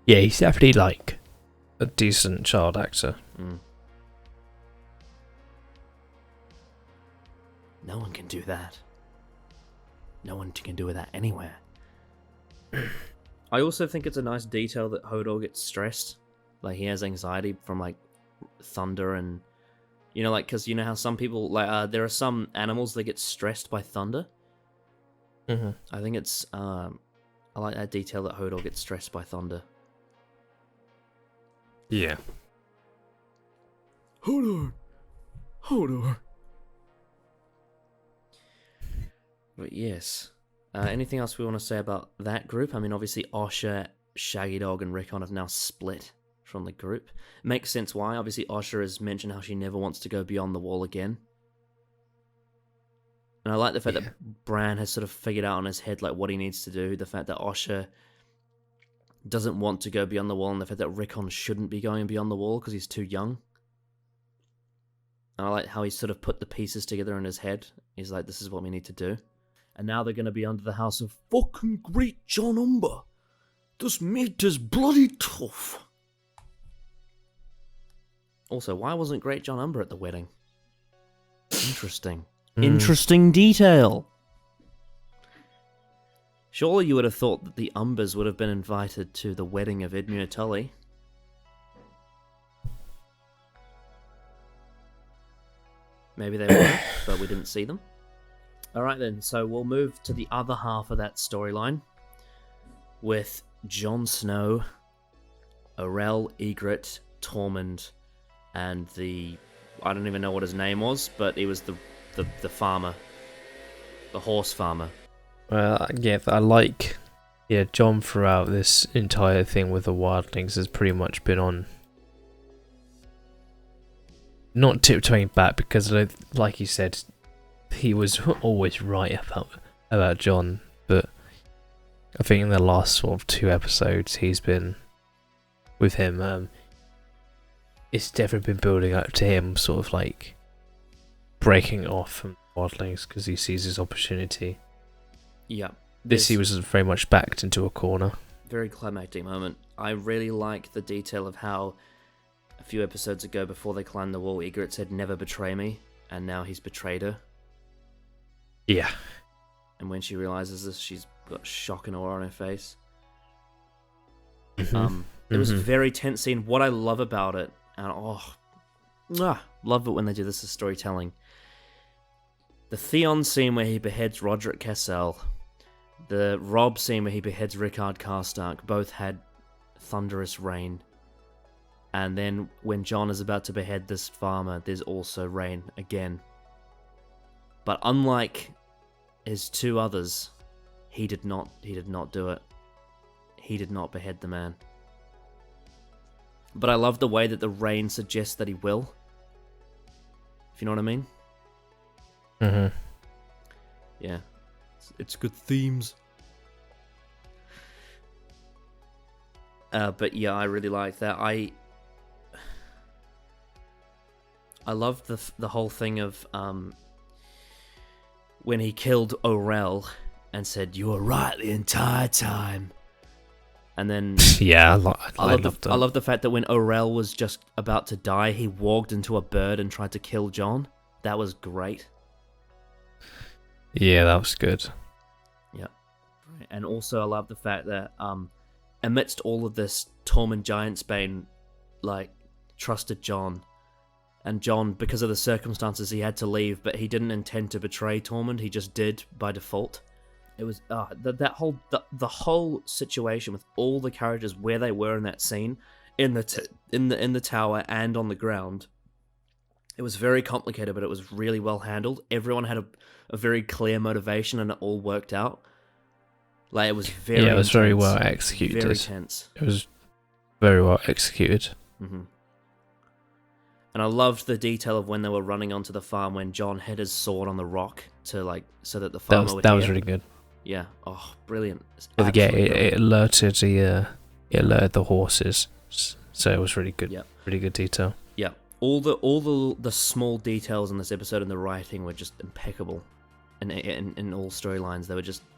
Yeah, he's definitely a decent child actor. No one can do that. No one can do that anywhere. I also think it's a nice detail that Hodor gets stressed. He has anxiety from thunder and You know, like, because you know how some people, like, there are some animals that get stressed by thunder. Mm-hmm. I think it's, I like that detail that Hodor gets stressed by thunder. Yeah. Hodor! But yes. Anything else we want to say about that group? I mean, obviously, Osher, Shaggy Dog, and Rickon have now split from the group. Makes sense why. Obviously, Osher has mentioned how she never wants to go beyond the wall again. And I like the fact that Bran has sort of figured out on his head like what he needs to do. The fact that Osher doesn't want to go beyond the wall, and the fact that Rickon shouldn't be going beyond the wall because he's too young. And I like how he sort of put the pieces together in his head. He's like, this is what we need to do. And now they're going to be under the house of fucking Great John Umber. This meat is bloody tough. Also, why wasn't Great John Umber at the wedding? Interesting. Interesting detail. Surely you would have thought that the Umbers would have been invited to the wedding of Edmure Tully. Maybe they were, but we didn't see them. Alright then, so we'll move to the other half of that storyline with Jon Snow, Orell, Ygritte, Tormund, and the... I don't even know what his name was, but it was the farmer. The horse farmer. Well, yeah, I like... Yeah, Jon throughout this entire thing with the wildlings has pretty much been on... Not tiptoeing back, because like you said, he was always right about Jon, but I think in the last sort of 2 episodes he's been with him, it's definitely been building up to him sort of like breaking off from wildlings because he sees his opportunity. Yeah. He was very much backed into a corner. Very climactic moment. I really like the detail of how a few episodes ago, before they climbed the wall, Ygritte said, "Never betray me," and now he's betrayed her. Yeah. And when she realizes this, she's got shock and awe on her face. Mm-hmm. It was a very tense scene. What I love about it, and love it when they do this as storytelling. The Theon scene where he beheads Roderick Cassel, the Robb scene where he beheads Rickard Karstark, both had thunderous rain. And then when Jon is about to behead this farmer, there's also rain again. But unlike his 2 others, he did not do it. He did not behead the man. But I love the way that the rain suggests that he will. If you know what I mean? Mm-hmm. Yeah. It's good themes. But yeah, I really like that. I love the whole thing of when he killed Orell and said, "You were right the entire time." And then yeah, I love the fact that when Orell was just about to die, he walked into a bird and tried to kill Jon. That was great. Yeah, that was good. Yeah. And also I love the fact that amidst all of this, Tormund Giantsbane trusted Jon. And Jon, because of the circumstances, he had to leave, but he didn't intend to betray Tormund. He just did by default. It was the whole situation with all the characters where they were in that scene, in the tower and on the ground. It was very complicated, but it was really well handled. Everyone had a very clear motivation, and it all worked out. Like, it was very it was intense, very well executed. Very tense. It was very well executed. Mm-hmm. And I loved the detail of when they were running onto the farm when Jon hit his sword on the rock to so that the farmer would that hear. was really good. Yeah. Oh, brilliant. It alerted the horses, so it was really good. Yep. Really good detail. Yeah. All the small details in this episode and the writing were just impeccable. In all storylines,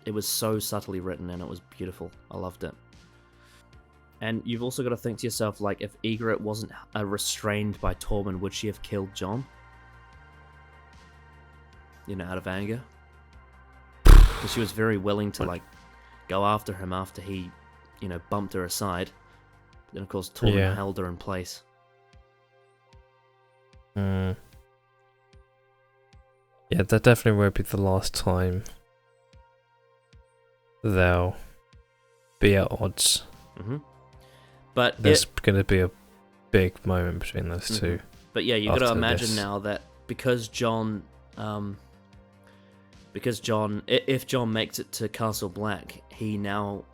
it was so subtly written and it was beautiful. I loved it. And you've also got to think to yourself, like, if Ygritte wasn't restrained by Tormund, would she have killed Jon? Out of anger? Because she was very willing to, go after him after he, bumped her aside. Then, of course, Tormund held her in place. Yeah, that definitely won't be the last time they'll be at odds. But there's going to be a big moment between those two. But yeah, you got to after imagine this. now that because John, if John makes it to Castle Black, he now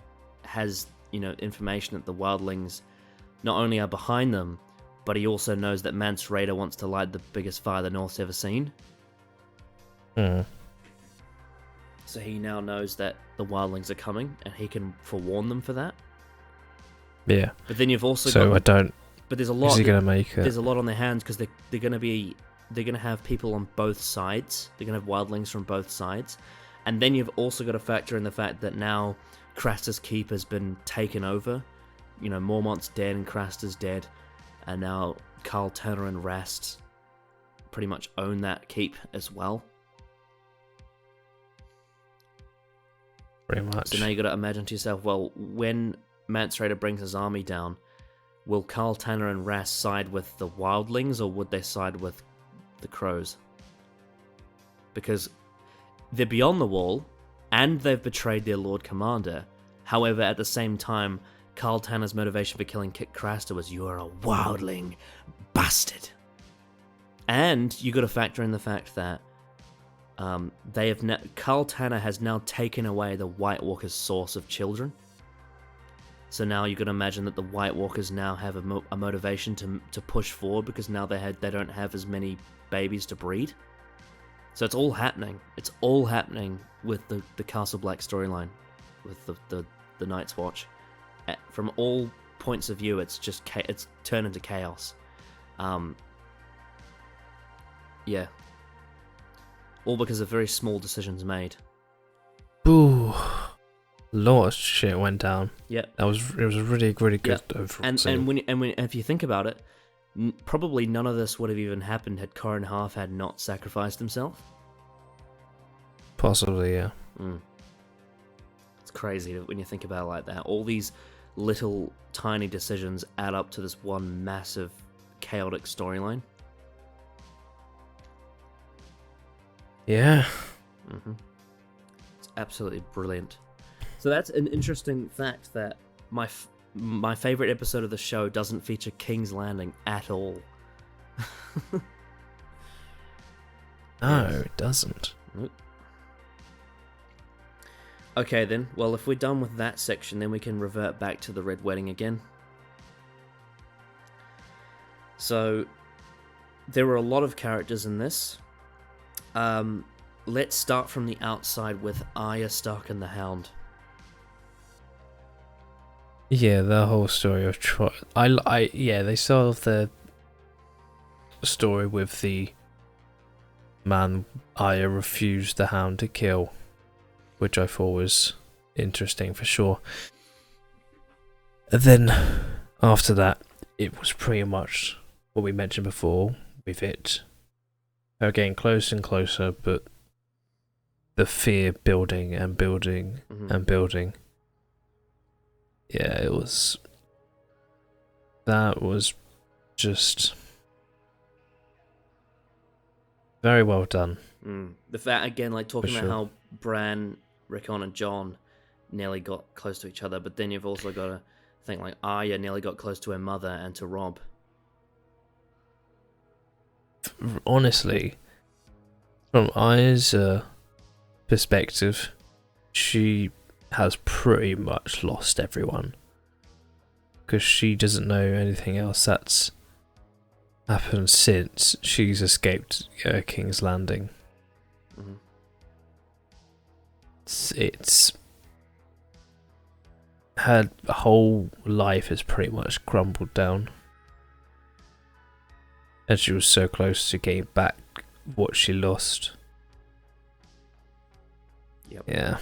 has, you know, information that the wildlings not only are behind them, but he also knows that Mance Rayder wants to light the biggest fire the North's ever seen. So he now knows that the wildlings are coming, and he can forewarn them for that. Yeah. But then you've also But there's a lot. Is he going to make it? There's a lot on their hands because they're going to have people on both sides. They're going to have wildlings from both sides, and then you've also got to factor in the fact that now Craster's keep has been taken over. You know, Mormont's dead and Craster's dead, and now Carl Tanner and Rast pretty much own that keep as well. Pretty much. So now you got to imagine to yourself, well, when Mance Rayder brings his army down, will Carl Tanner and Rast side with the wildlings, or would they side with the crows? Because they're beyond the wall, and they've betrayed their Lord Commander. However, at the same time, Carl Tanner's motivation for killing Kit Craster was, "You are a wildling bastard." And you got to factor in the fact that Carl Tanner has now taken away the White Walker's source of children. So now you can imagine that the White Walkers now have a motivation to push forward, because now they don't have as many babies to breed. So it's all happening. It's all happening with the Castle Black storyline, with the Night's Watch. From all points of view, it's just it's turned into chaos. Yeah. All because of very small decisions made. Boo. A lot of shit went down. Yeah, it was a really good overall. And if you think about it, probably none of this would have even happened had Corran Half had not sacrificed himself. Possibly, yeah. It's crazy when you think about it like that. All these little tiny decisions add up to this one massive chaotic storyline. Yeah. It's absolutely brilliant. So that's an interesting fact, that my favorite episode of the show doesn't feature King's Landing at all. No, it doesn't. Nope. Okay then, well, if we're done with that section, then we can revert back to the Red Wedding again. So, there were a lot of characters in this. Let's start from the outside with Arya Stark and the Hound. Yeah, the whole story of Troy. They solved the story with the man Arya refused the Hound to kill, which I thought was interesting for sure. And then after that, it was pretty much what we mentioned before, with it her getting closer and closer, but the fear building and building and building. Yeah, that was just very well done. The fact, again, like talking about how Bran, Rickon and Jon nearly got close to each other, but then you've also got to think like Arya nearly got close to her mother and to Robb. Honestly, from Arya's perspective, she has pretty much lost everyone, because she doesn't know anything else that's happened since she's escaped King's Landing. It's her whole life has pretty much crumbled down, and she was so close to getting back what she lost. Yeah,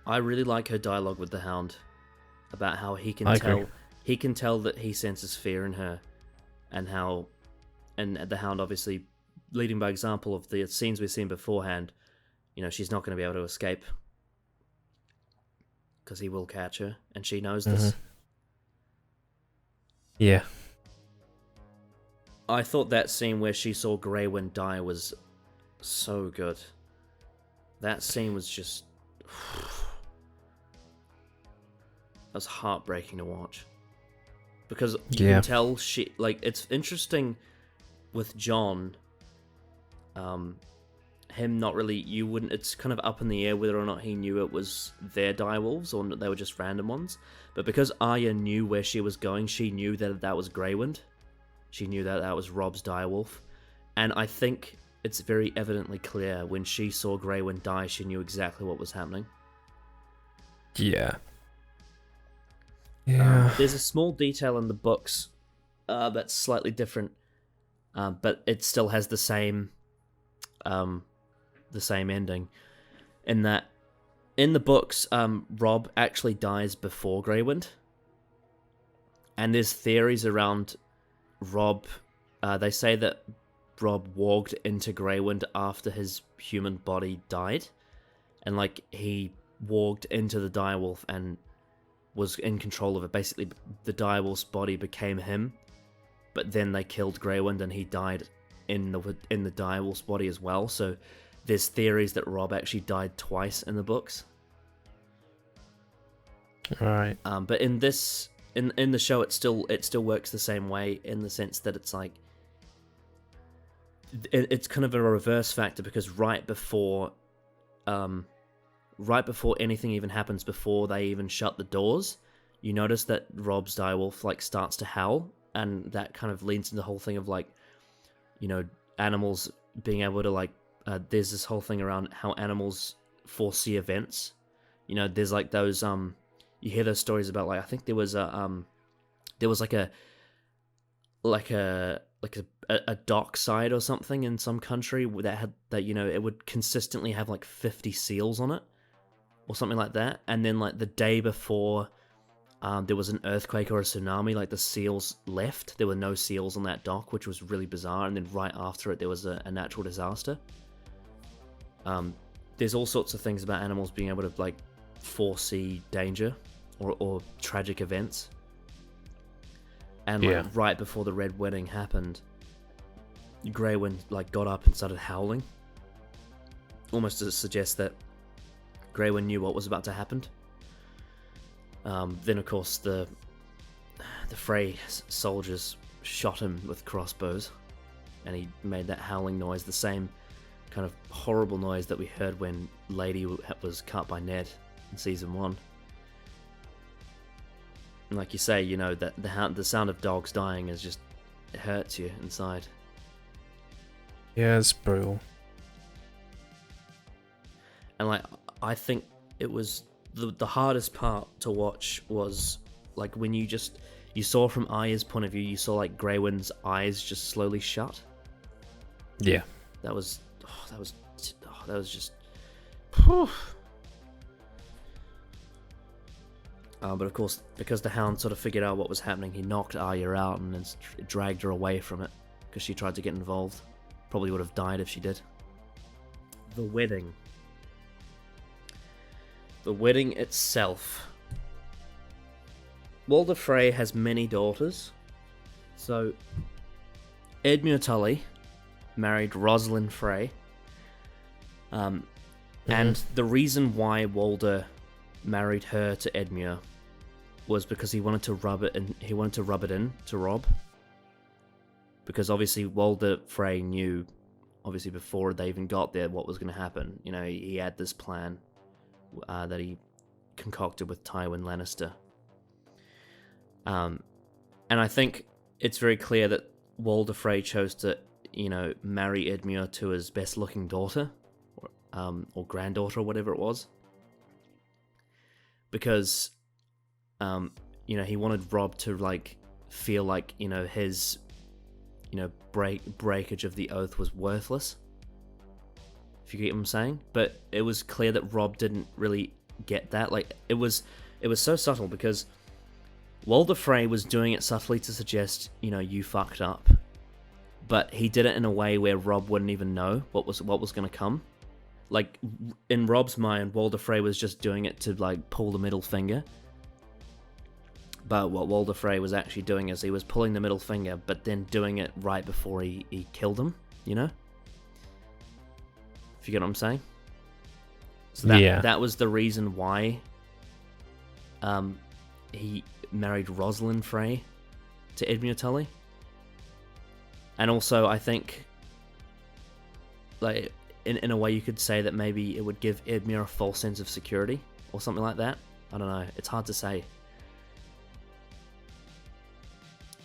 I really like her dialogue with the Hound about how he can tell that he senses fear in her, and the Hound, obviously leading by example of the scenes we've seen beforehand, you know, she's not going to be able to escape because he will catch her, and she knows this. Yeah. I thought that scene where she saw Greywind die was so good. That scene was just... that was heartbreaking to watch. Because you can tell she... Like, it's interesting with John... him not really... You wouldn't... It's kind of up in the air whether or not he knew it was their direwolves or they were just random ones. But because Arya knew where she was going, she knew that that was Greywind. She knew that that was Robb's direwolf. And I think it's very evidently clear when she saw Greywind die, she knew exactly what was happening. Yeah. There's a small detail in the books that's slightly different, but it still has the same ending. In that, in the books, Robb actually dies before Greywind, and there's theories around Robb. They say that Robb walked into Greywind after his human body died, and like he walked into the direwolf and was in control of it. Basically, the direwolf's body became him, but then they killed Greywind and he died in the direwolf's body as well. So there's theories that Robb actually died twice in the books. Right. But in this, in the show, it still works the same way, in the sense that it's like it's kind of a reverse factor, because right before anything even happens, before they even shut the doors, you notice that Robb's direwolf like starts to howl, and that kind of leads into the whole thing of like, you know, animals being able to like, there's this whole thing around how animals foresee events. You know, there's like those you hear those stories about, like, I think there was a dock side or something in some country that had that, you know, it would consistently have like 50 seals on it or something like that, and then like the day before there was an earthquake or a tsunami, like the seals left. There were no seals on that dock, which was really bizarre, and then right after it there was a natural disaster. There's all sorts of things about animals being able to like foresee danger or tragic events. And like right before the Red Wedding happened, Greywind like got up and started howling, almost to suggest that Greywind knew what was about to happen. Then of course the Frey soldiers shot him with crossbows, and he made that howling noise, the same kind of horrible noise that we heard when Lady was cut by Ned in season 1. And like you say, you know, that the sound of dogs dying is just, it hurts you inside. Yeah, it's brutal. And like, I think it was the hardest part to watch was like when you saw from Arya's point of view, you saw like Greywind's eyes just slowly shut. Yeah. That was just. But of course, because the Hound sort of figured out what was happening, he knocked Arya out and then dragged her away from it because she tried to get involved. Probably would have died if she did. The wedding. The wedding itself. Walder Frey has many daughters. So, Edmure Tully married Rosalind Frey. And the reason why Walder married her to Edmure was because he wanted to rub it in to Robb. Because obviously Walder Frey knew, obviously before they even got there, what was going to happen. You know, he had this plan that he concocted with Tywin Lannister. And I think it's very clear that Walder Frey chose to, you know, marry Edmure to his best-looking daughter, or granddaughter, or whatever it was. Because, you know, he wanted Robb to, like, feel like, you know, his, you know, breakage of the oath was worthless. If you get what I'm saying. But it was clear that Robb didn't really get that. Like, it was so subtle, because Walder Frey was doing it subtly to suggest, you know, you fucked up. But he did it in a way where Robb wouldn't even know what was going to come. Like, in Robb's mind, Walder Frey was just doing it to, like, pull the middle finger. But what Walder Frey was actually doing is he was pulling the middle finger, but then doing it right before he killed him, you know? If you get what I'm saying? So that was the reason why he married Rosalind Frey to Edmure Tully. And also, I think, like, in a way you could say that maybe it would give Edmure a false sense of security, or something like that. I don't know, it's hard to say.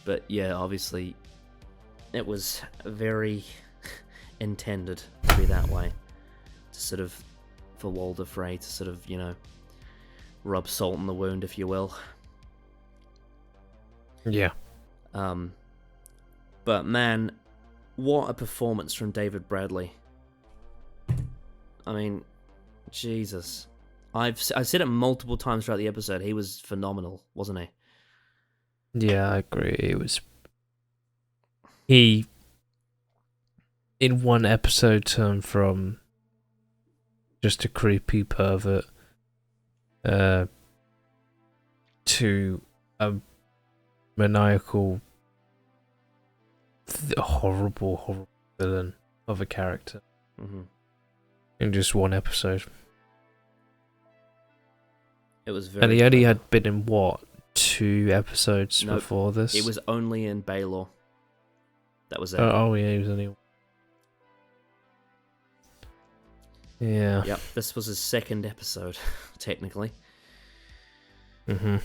But yeah, obviously, it was very intended to be that way. To sort of, for Walder Frey to sort of, you know, rub salt in the wound, if you will. Yeah. But man, what a performance from David Bradley. I mean, Jesus. I've said it multiple times throughout the episode. He was phenomenal, wasn't he? Yeah, I agree. It was... He, in one episode, turned from just a creepy pervert to a maniacal, horrible villain of a character. Mm-hmm. In just one episode. It was very... And he only had been in, what, 2 episodes before this? It was only in Baylor. That was it. Oh yeah, he was only... Yeah. Yep, this was his second episode, technically. Mm-hmm.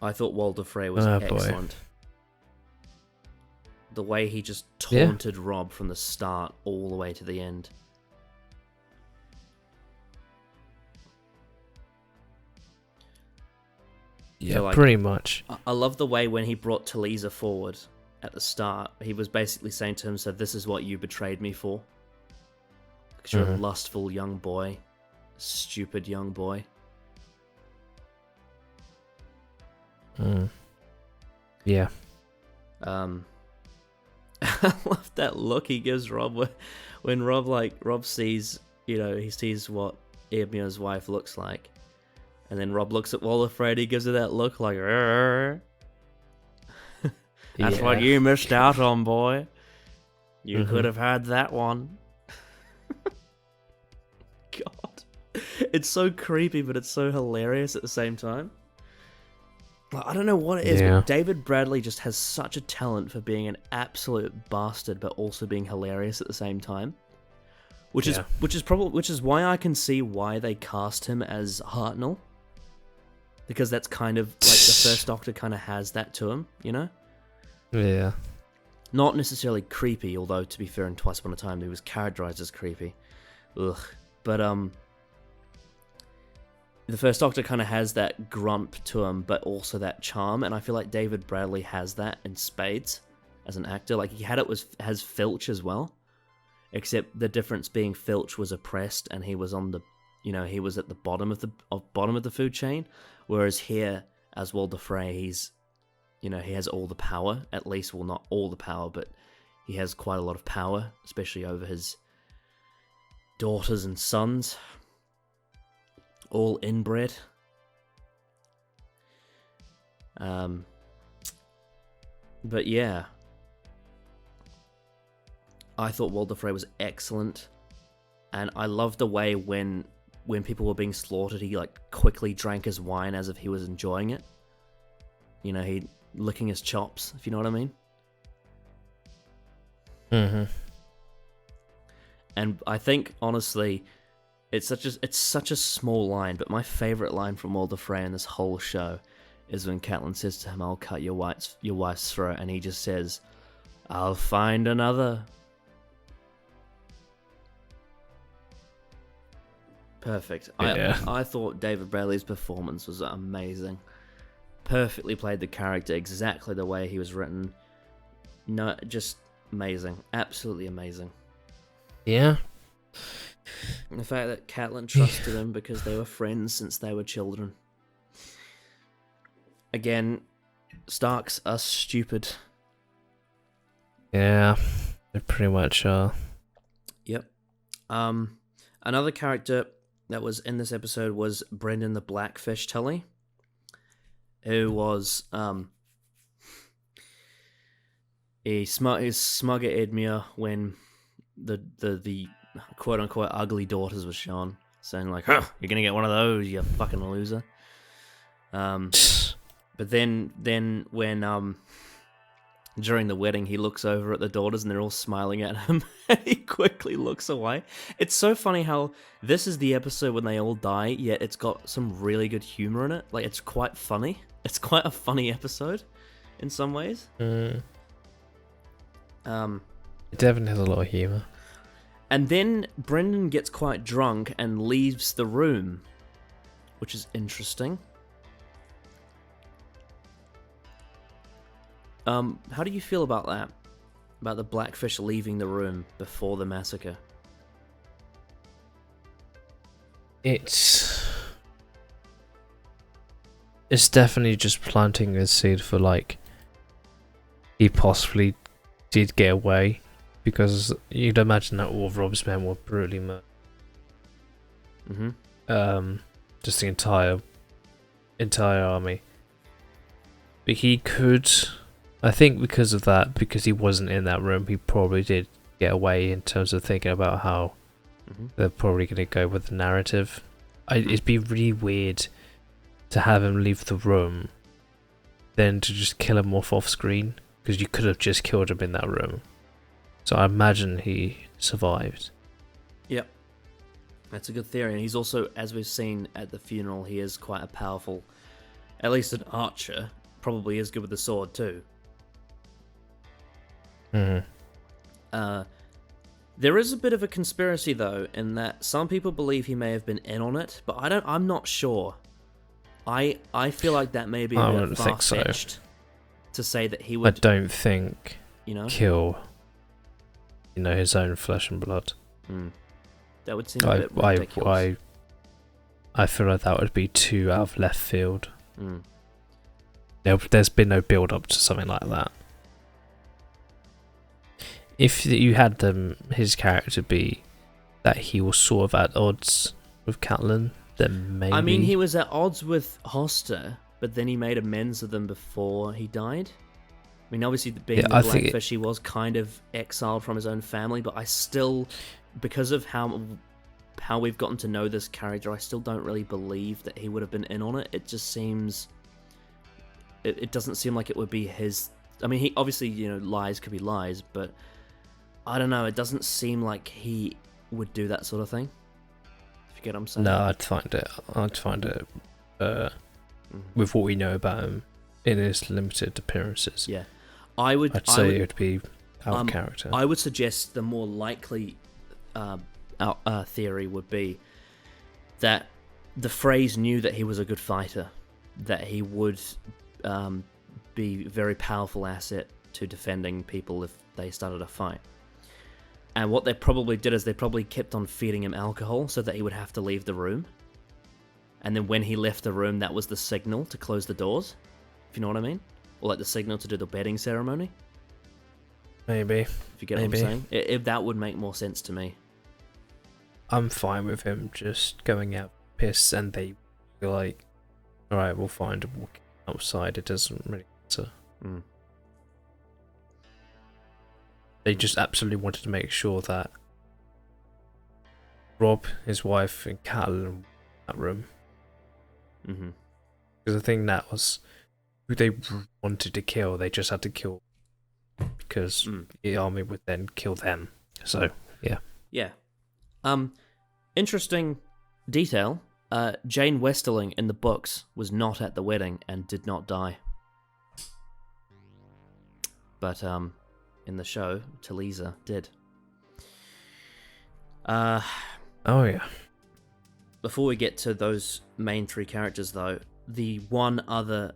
I thought Walder Frey was excellent. Boy. The way he just taunted Rob from the start all the way to the end. Yeah, like, pretty much. I love the way when he brought Talisa forward at the start, he was basically saying to him, so this is what you betrayed me for? Because you're a lustful young boy. Stupid young boy. Yeah. I love that look he gives Rob when Rob sees, you know, he sees what Edmure's wife looks like. And then Rob looks at Walder Frey, he gives her that look like, that's what you missed out on, boy. You could have had that one. God. It's so creepy, but it's so hilarious at the same time. I don't know what it is, but David Bradley just has such a talent for being an absolute bastard, but also being hilarious at the same time. Which is why I can see why they cast him as Hartnell. Because that's kind of like the First Doctor kind of has that to him, you know? Yeah. Not necessarily creepy, although to be fair, in Twice Upon a Time he was characterized as creepy. Ugh. But the First Doctor kind of has that grump to him, but also that charm, and I feel like David Bradley has that in spades as an actor. Like he has Filch as well, except the difference being Filch was oppressed and he was on the, you know, he was at the bottom of the food chain, whereas here as Walder Frey, he's, you know, he has all the power, at least, well, not all the power, but he has quite a lot of power, especially over his daughters and sons. All inbred. But yeah. I thought Walder Frey was excellent. And I loved the way when people were being slaughtered, he like quickly drank his wine as if he was enjoying it. You know, he licking his chops, if you know what I mean. Mm-hmm. And I think, honestly, it's such a small line, but my favourite line from Walder Frey in this whole show is when Catelyn says to him, "I'll cut your wife's throat," and he just says, "I'll find another." Perfect. Yeah. I thought David Bradley's performance was amazing. Perfectly played the character exactly the way he was written. No, just amazing. Absolutely amazing. Yeah. The fact that Catelyn trusted him because they were friends since they were children. Again, Starks are stupid. Yeah, they pretty much are. Yep. Another character that was in this episode was Brendan the Blackfish Tully, who was he's smug at Edmure when the quote unquote ugly daughters was shown, saying like, "Huh, you're gonna get one of those, you fucking loser." But then when during the wedding, he looks over at the daughters and they're all smiling at him, and he quickly looks away. It's so funny how this is the episode when they all die, yet it's got some really good humor in it. Like, it's quite funny. It's quite a funny episode in some ways. It definitely has a lot of humor. And then Brendan gets quite drunk and leaves the room, which is interesting. How do you feel about that? About the Blackfish leaving the room before the massacre? It's definitely just planting a seed for, like, he possibly did get away, because you'd imagine that all of Rob's men were brutally murdered. Just the entire army. But he could, I think because of that, because he wasn't in that room, he probably did get away in terms of thinking about how they're probably going to go with the narrative. It'd be really weird to have him leave the room, then to just kill him off screen, because you could have just killed him in that room. So I imagine he survived. Yep. That's a good theory. And he's also, as we've seen at the funeral, he is quite a powerful, at least an archer. Probably is good with the sword too. There is a bit of a conspiracy though, in that some people believe he may have been in on it, but I'm not sure. I feel like that may be a bit far-fetched to say that he would. I don't think kill his own flesh and blood. That would seem a bit ridiculous. I feel like that would be too out of left field. There's been no build up to something like that. If you had his character be that he was sort of at odds with Catelyn, then maybe. I mean, he was at odds with Hoster, but then he made amends with them before he died. I mean, obviously, being the Blackfish, he was kind of exiled from his own family, but I still, because of how we've gotten to know this character, I still don't really believe that he would have been in on it. It just seems. It doesn't seem like it would be his. I mean, he obviously, lies could be lies, but I don't know. It doesn't seem like he would do that sort of thing. If you get what I'm saying. No, I'd find it. With what we know about him in his limited appearances. Yeah, I'd say it would be out of character. I would suggest the more likely theory would be that the Freys knew that he was a good fighter, that he would be a very powerful asset to defending people if they started a fight. And what they probably did is they probably kept on feeding him alcohol so that he would have to leave the room. And then when he left the room, that was the signal to close the doors, if you know what I mean? Or like the signal to do the bedding ceremony. Maybe. If you get what I'm saying. If that would make more sense to me. I'm fine with him just going out piss and they be like, alright, we'll find him walking outside. It doesn't really matter. They just absolutely wanted to make sure that Rob, his wife, and Catelyn were in that room. Because I think that was who they wanted to kill. They just had to kill because the army would then kill them. So, yeah. Yeah. Interesting detail. Jane Westerling in the books was not at the wedding and did not die. But in the show, Talisa did. Oh yeah. Before we get to those main three characters, though, the one other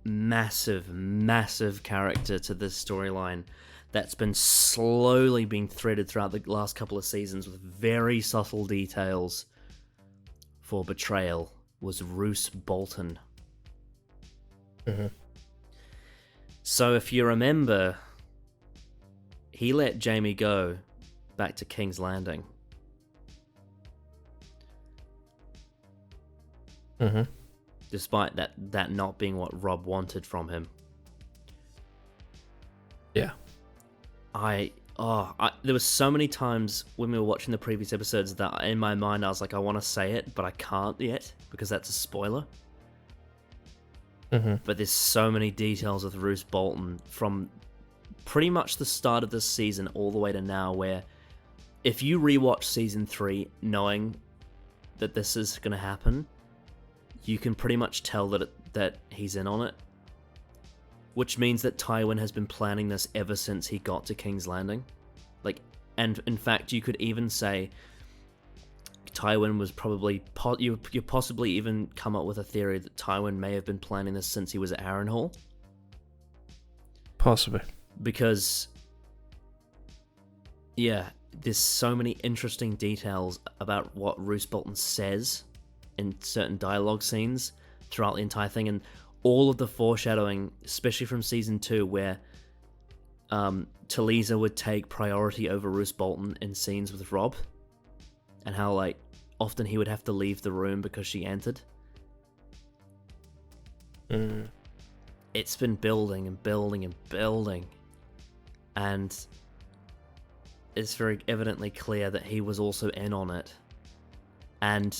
massive character to this storyline that's been slowly being threaded throughout the last couple of seasons with very subtle details for betrayal was Roose Bolton. So if you remember, he let Jaime go back to King's Landing. Mm-hmm. Despite that not being what Robb wanted from him. Yeah. There were so many times when we were watching the previous episodes that in my mind I was like, I want to say it, but I can't yet because that's a spoiler. Mm-hmm. But there's so many details with Roose Bolton from pretty much the start of this season all the way to now, where if you rewatch season 3 knowing that this is going to happen, you can pretty much tell that he's in on it. Which means that Tywin has been planning this ever since he got to King's Landing. And in fact, you could even say Tywin was probably... You possibly even come up with a theory that Tywin may have been planning this since he was at Harrenhal. Possibly. Because, yeah, there's so many interesting details about what Roose Bolton says in certain dialogue scenes throughout the entire thing, and all of the foreshadowing, especially from season 2, where Talisa would take priority over Roose Bolton in scenes with Robb, and how often he would have to leave the room because she entered. It's been building and building and building, and it's very evidently clear that he was also in on it. And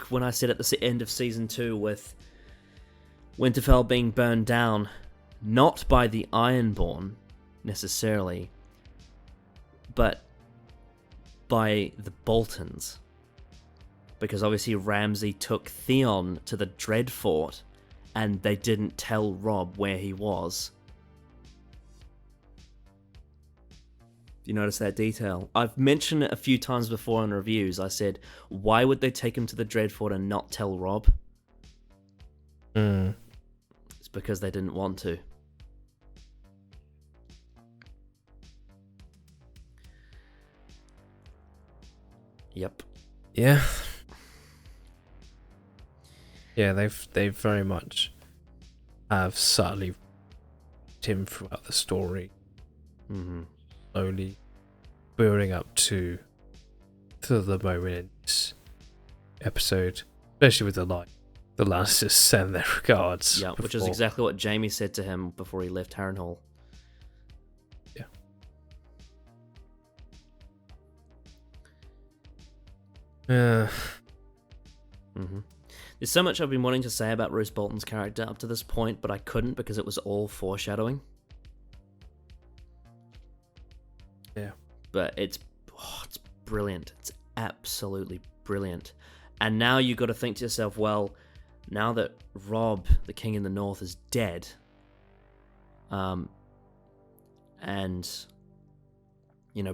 when I said at the end of season 2 with Winterfell being burned down, not by the Ironborn necessarily, but by the Boltons, because obviously Ramsay took Theon to the Dreadfort and they didn't tell Robb where he was. You notice that detail? I've mentioned it a few times before in reviews. I said, why would they take him to the Dreadfort and not tell Robb? It's because they didn't want to. Yep. Yeah. Yeah, they've very much have subtly him throughout the story. Mm-hmm. Slowly building up to the moment in this episode, especially with the Lannisters send their regards. Yeah, which is exactly what Jaime said to him before he left Harrenhal. Yeah. Mm-hmm. There's so much I've been wanting to say about Roose Bolton's character up to this point, but I couldn't because it was all foreshadowing. Yeah. But it's brilliant. It's absolutely brilliant. And now you got to think to yourself, well, now that Robb, the King in the North, is dead, and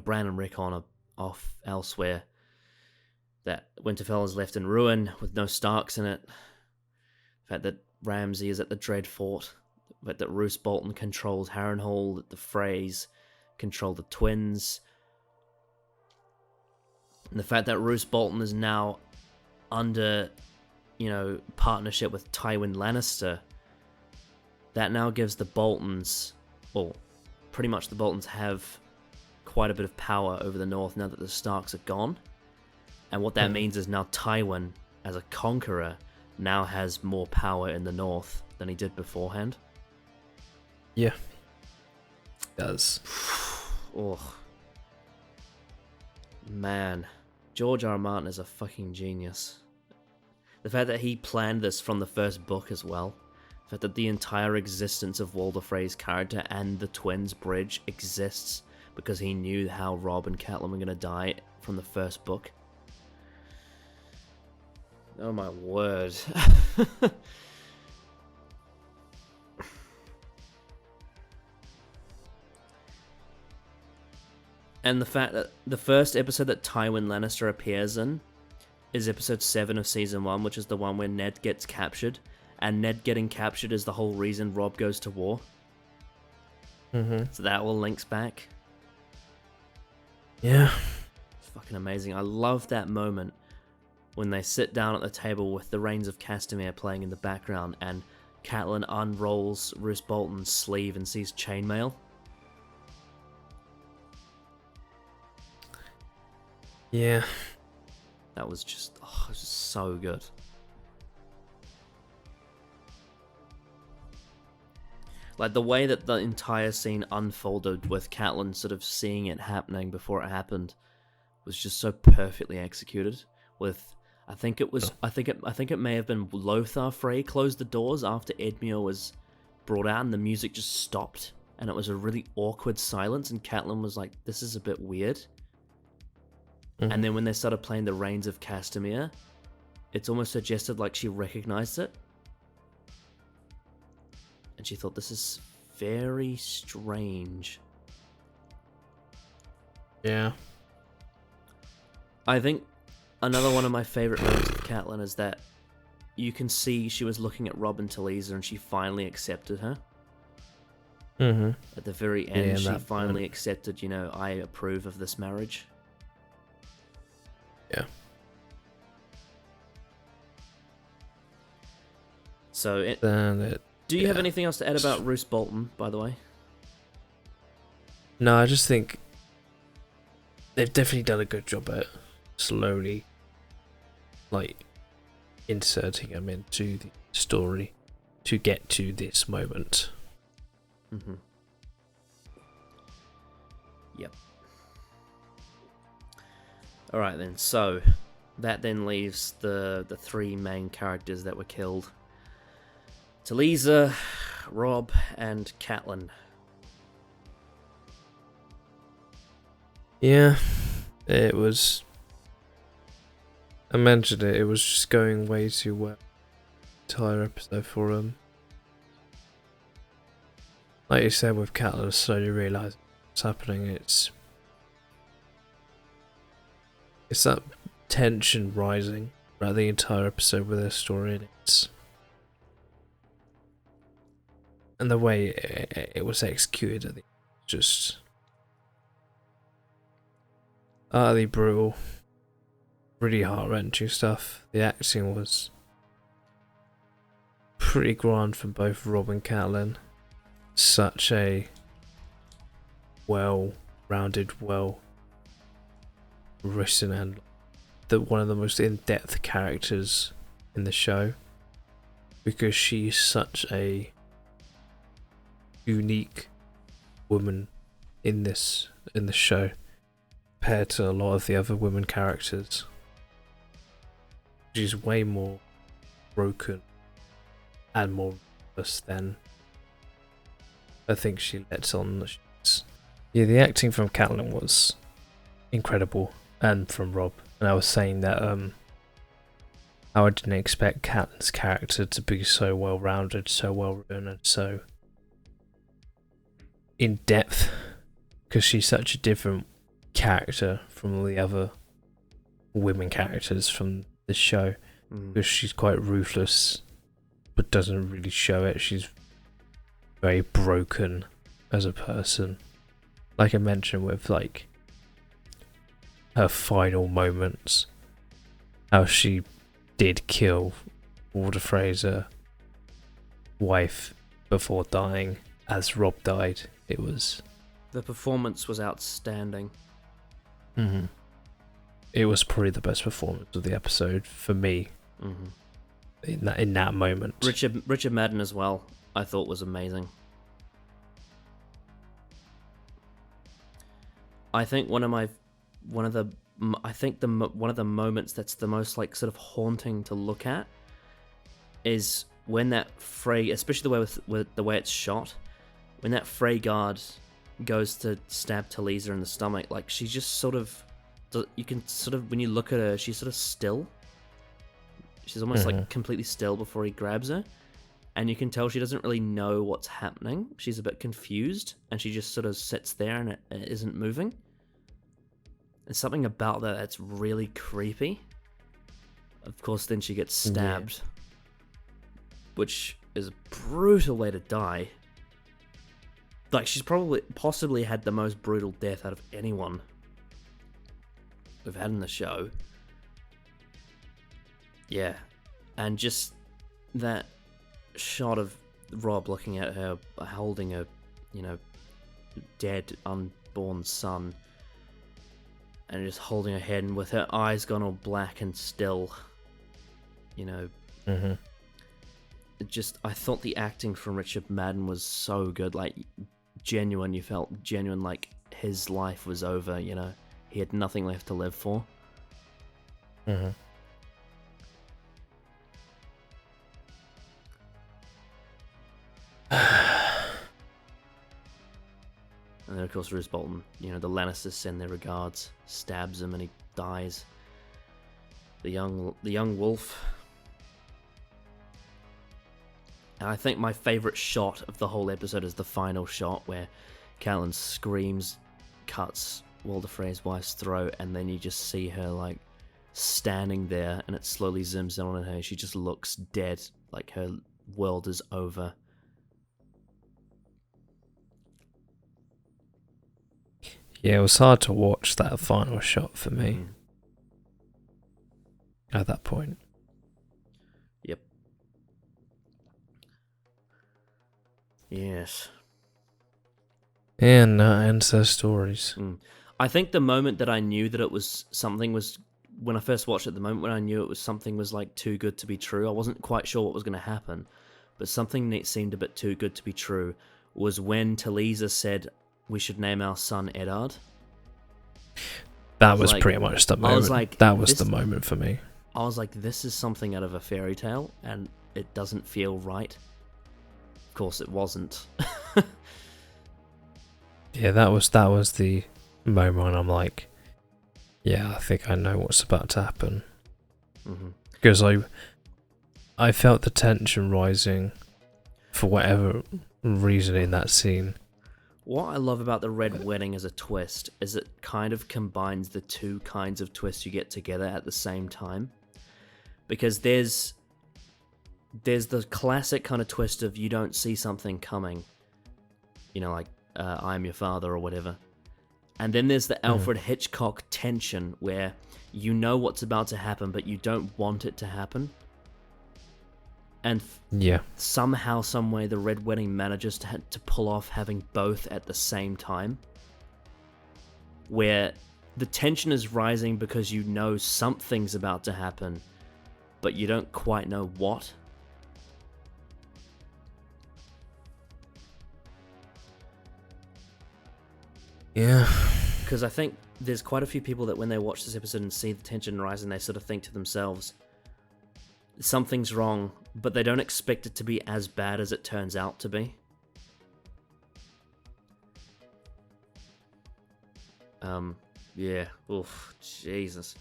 Bran and Rickon are off elsewhere, that Winterfell is left in ruin with no Starks in it, the fact that Ramsay is at the Dreadfort, the fact that Roose Bolton controls Harrenhal, that the Freys control the twins, and the fact that Roose Bolton is now under, partnership with Tywin Lannister, that now gives the Boltons, well, pretty much the Boltons have quite a bit of power over the North now that the Starks are gone. And what that means is now Tywin, as a conqueror, now has more power in the North than he did beforehand. Yeah. It does. Oh. Man. George R. R. Martin is a fucking genius. The fact that he planned this from the first book as well. The fact that the entire existence of Walder Frey's character and the Twins Bridge exists because he knew how Robb and Catelyn were going to die from the first book. Oh my word. And the fact that the first episode that Tywin Lannister appears in is episode 7 of season 1, which is the one where Ned gets captured. And Ned getting captured is the whole reason Robb goes to war. Mm-hmm. So that all links back. Yeah. It's fucking amazing. I love that moment when they sit down at the table with the Reigns of Castamere playing in the background and Catelyn unrolls Roose Bolton's sleeve and sees chainmail. Yeah. That was just, oh, it was just so good. Like the way that the entire scene unfolded with Catelyn sort of seeing it happening before it happened was just so perfectly executed. With I think it may have been Lothar Frey closed the doors after Edmure was brought out and the music just stopped and it was a really awkward silence and Catelyn was like, this is a bit weird. And then when they started playing the Reigns of Castamere, it's almost suggested like she recognized it. And she thought, this is very strange. Yeah. I think another one of my favorite moments with Catelyn is that you can see she was looking at Robb and Tazer and she finally accepted her. At the very end, she finally accepted, you know, I approve of this marriage. Yeah. So, do you have anything else to add about Roose Bolton, by the way? No, I just think they've definitely done a good job at slowly, like, inserting him into the story to get to this moment. Yep. Alright then, so that then leaves the three main characters that were killed. Tazer, Robb, and Catelyn. Yeah, it was... I mentioned it was just going way too well. Entire episode for him. Like you said with Catelyn, slowly realising what's happening. It's that tension rising throughout the entire episode with their story, and and the way it was executed, I think, just utterly brutal, really heart-wrenching stuff. The acting was pretty grand from both Robb and Catelyn. Such a well-rounded, well-written, and one of the most in-depth characters in the show, because she's such a unique woman in the show compared to a lot of the other women characters. She's way more broken and more ruthless than I think she lets on. Yeah, the acting from Catelyn was incredible, and from Robb. And I was saying that how I didn't expect Catelyn's character to be so well rounded, so well written, and so in depth, because she's such a different character from all the other women characters from the show. Because she's quite ruthless, but doesn't really show it. She's very broken as a person. Like I mentioned with like her final moments, how she did kill Walder Fraser wife before dying as Robb died. It was... The performance was outstanding. It was probably the best performance of the episode for me. In that moment. Richard Madden as well, I thought was amazing. I think one of the moments that's the most like sort of haunting to look at is when that Frey, especially the way with the way it's shot, when that Frey guard goes to stab Tazer in the stomach, like she just sort of, you can sort of, when you look at her, she's sort of still. She's almost like completely still before he grabs her, and you can tell she doesn't really know what's happening. She's a bit confused, and she just sort of sits there and it isn't moving. There's something about that that's really creepy. Of course, then she gets stabbed, which is a brutal way to die. Like, she's possibly had the most brutal death out of anyone we've had in the show. Yeah, and just that shot of Robb looking at her, holding a, dead, unborn son, and just holding her head, and with her eyes gone all black and still, you know. Mm-hmm. I thought the acting from Richard Madden was so good, like genuine. You felt genuine, like his life was over. You know, he had nothing left to live for. Mm-hmm. And then of course Roose Bolton, you know, the Lannisters send their regards, stabs him, and he dies. The young wolf. And I think my favourite shot of the whole episode is the final shot where Catelyn screams, cuts Walder Frey's wife's throat, and then you just see her like standing there, and it slowly zooms in on her. She just looks dead, like her world is over. Yeah, it was hard to watch that final shot for me. At that point. Yep. Yes. And that ends their stories. I think the moment that I knew that it was something was when I first watched it. The moment when I knew it was something was like too good to be true. I wasn't quite sure what was going to happen, but something that seemed a bit too good to be true was when Talisa said we should name our son Eddard. That was like, pretty much the moment. I was like, that was the moment for me. I was like, this is something out of a fairy tale, and it doesn't feel right. Of course, it wasn't. Yeah, that was the moment when I'm like, yeah, I think I know what's about to happen. Mm-hmm. Because I felt the tension rising for whatever reason in that scene. What I love about the Red Wedding as a twist is it kind of combines the two kinds of twists you get together at the same time. Because there's the classic kind of twist of you don't see something coming. You know, like, I'm your father or whatever. And then there's the Alfred Hitchcock tension where you know what's about to happen, but you don't want it to happen. And somehow, someway, the Red Wedding manages to pull off having both at the same time. Where the tension is rising because you know something's about to happen, but you don't quite know what. Yeah. Because I think there's quite a few people that when they watch this episode and see the tension rising, they sort of think to themselves, something's wrong, but they don't expect it to be as bad as it turns out to be. Yeah. Oof. Jesus.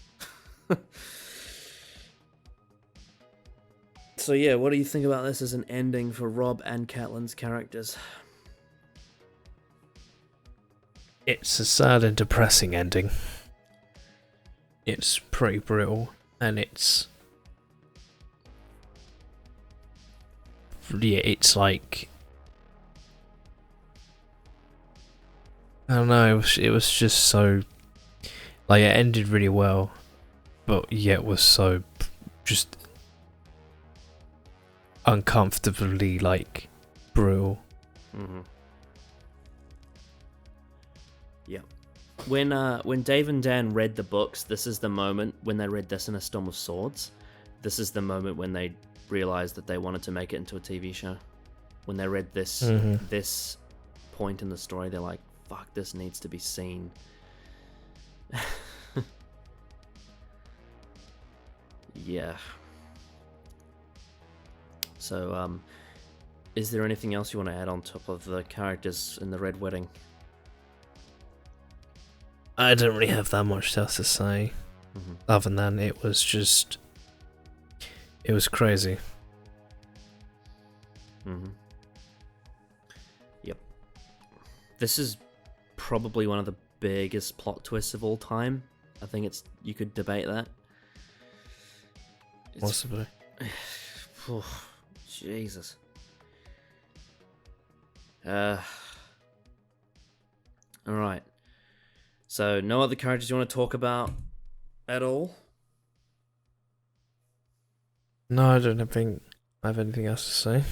So yeah, what do you think about this as an ending for Robb and Catelyn's characters? It's a sad and depressing ending. It's pretty brutal, and it's like, I don't know, it was just so, like, it ended really well, but yet was so just uncomfortably, like, brutal. Mm-hmm. Yeah. When Dave and Dan read the books, this is the moment when they read this in A Storm of Swords. This is the moment when they realized that they wanted to make it into a TV show. When they read this this point in the story, they're like, fuck, this needs to be seen. Yeah. So, is there anything else you want to add on top of the characters in the Red Wedding? I don't really have that much else to say, other than it was crazy. Yep. This is probably one of the biggest plot twists of all time. I think you could debate that. Possibly. Oh, Jesus. Alright. So, no other characters you want to talk about at all? No, I don't think I have anything else to say.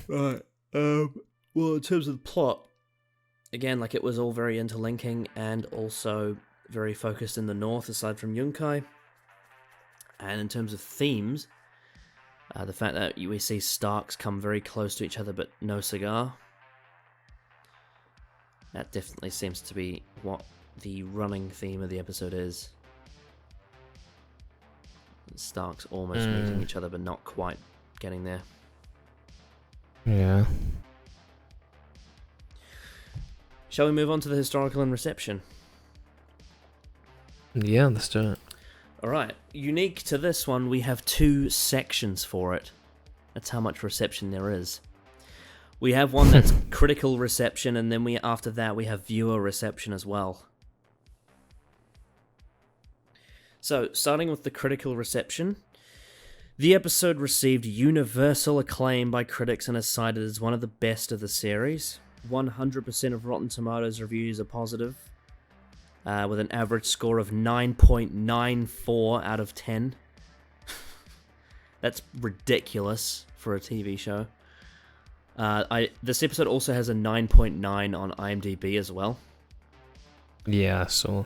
Right. Well, in terms of the plot, again, like, it was all very interlinking, and also very focused in the north, aside from Yunkai. And in terms of themes, the fact that we see Starks come very close to each other but no cigar, that definitely seems to be what the running theme of the episode is. Starks almost meeting each other but not quite getting there. Yeah. Shall we move on to the historical and reception? Yeah, let's do it. Alright, unique to this one, we have 2 sections for it. That's how much reception there is. We have one that's critical reception, and then after that we have viewer reception as well. So, starting with the critical reception, the episode received universal acclaim by critics and is cited as one of the best of the series. 100% of Rotten Tomatoes reviews are positive, with an average score of 9.94 out of 10. That's ridiculous for a TV show. This episode also has a 9.9 on IMDb as well. Yeah, I saw.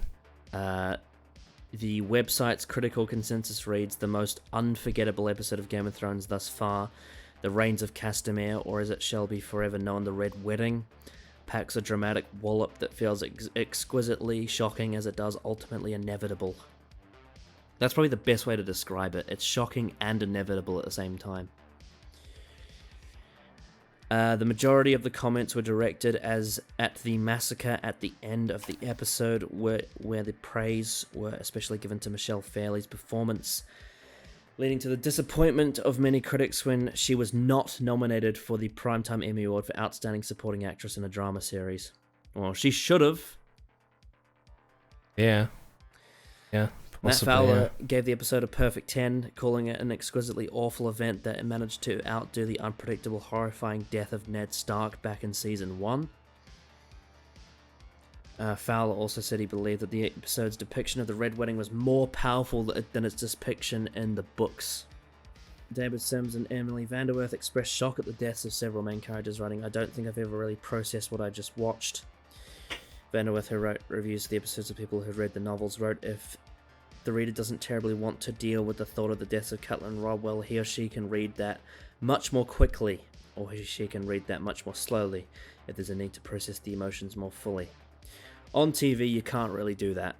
The website's critical consensus reads, the most unforgettable episode of Game of Thrones thus far. The Reigns of Castamere, or as it shall be forever known, the Red Wedding, packs a dramatic wallop that feels exquisitely shocking as it does ultimately inevitable. That's probably the best way to describe it. It's shocking and inevitable at the same time. The majority of the comments were directed at the massacre at the end of the episode, where the praise were especially given to Michelle Fairley's performance, leading to the disappointment of many critics when she was not nominated for the Primetime Emmy Award for Outstanding Supporting Actress in a Drama Series. Well, she should have. Yeah. Yeah. Matt Fowler gave the episode a perfect 10, calling it an exquisitely awful event that managed to outdo the unpredictable, horrifying death of Ned Stark back in Season 1. Fowler also said he believed that the episode's depiction of the Red Wedding was more powerful than its depiction in the books. David Sims and Emily Vanderwerth expressed shock at the deaths of several main characters, writing, "I don't think I've ever really processed what I just watched." Vanderwerth, who wrote reviews of the episodes of people who read the novels, wrote, "If the reader doesn't terribly want to deal with the thought of the deaths of Catelyn and Robb, well, he or she can read that much more quickly, or he or she can read that much more slowly, if there's a need to process the emotions more fully. On TV, you can't really do that.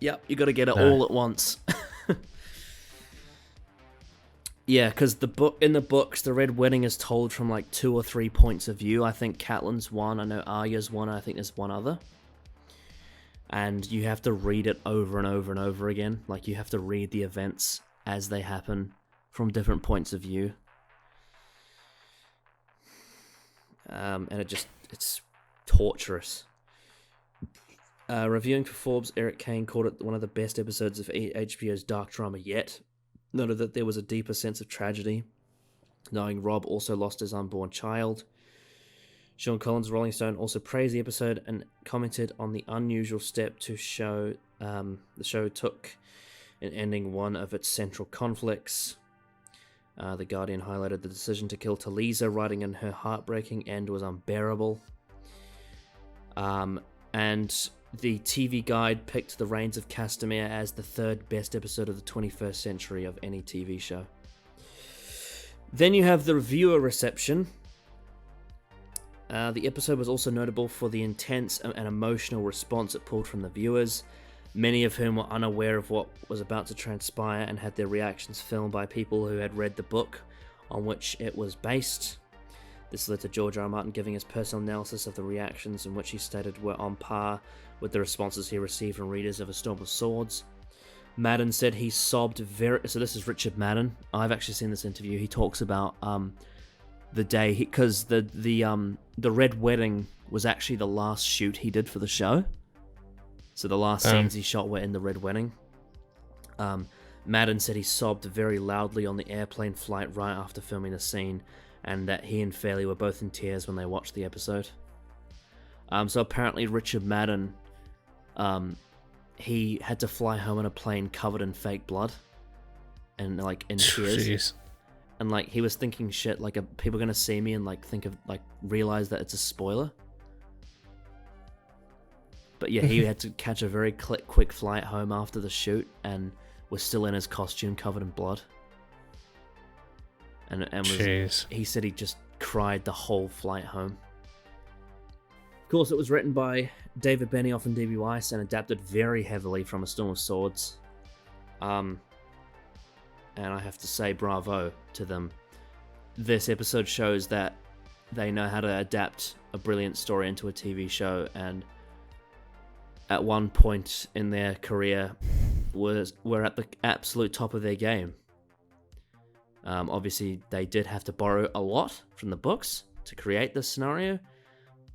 Yep, you got to get it all at once." Yeah, because in the books, the Red Wedding is told from like 2 or 3 points of view. I think Catelyn's one, I know Arya's one, and I think there's one other. And you have to read it over and over and over again. Like, you have to read the events as they happen from different points of view. And it's torturous. Reviewing for Forbes, Eric Kane called it one of the best episodes of HBO's dark drama yet. Noted that there was a deeper sense of tragedy, knowing Robb also lost his unborn child. Sean Collins of Rolling Stone also praised the episode and commented on the unusual step to show the show took in ending one of its central conflicts. The Guardian highlighted the decision to kill Talisa, writing in her heartbreaking end was unbearable. And the TV Guide picked The Reigns of Castamere as the 3rd best episode of the 21st century of any TV show. Then you have the reviewer reception. The episode was also notable for the intense and emotional response it pulled from the viewers, many of whom were unaware of what was about to transpire and had their reactions filmed by people who had read the book on which it was based. This led to George R. R. Martin giving his personal analysis of the reactions, in which he stated were on par with the responses he received from readers of A Storm of Swords. Madden said he sobbed so this is Richard Madden. I've actually seen this interview. He talks about the day, because the Red Wedding was actually the last shoot he did for the show. So the last scenes he shot were in the Red Wedding. Madden said he sobbed very loudly on the airplane flight right after filming the scene, and that he and Fairley were both in tears when they watched the episode. So apparently Richard Madden, he had to fly home on a plane covered in fake blood and like in tears. Jeez. And like he was thinking, shit, like, are people gonna see me and like realize that it's a spoiler? But yeah, he had to catch a very quick flight home after the shoot, and was still in his costume covered in blood. He said he just cried the whole flight home. Of course, it was written by David Benioff and D.B. Weiss and adapted very heavily from A Storm of Swords. And I have to say bravo to them. This episode shows that they know how to adapt a brilliant story into a TV show, and at one point in their career were at the absolute top of their game. Obviously, they did have to borrow a lot from the books to create this scenario,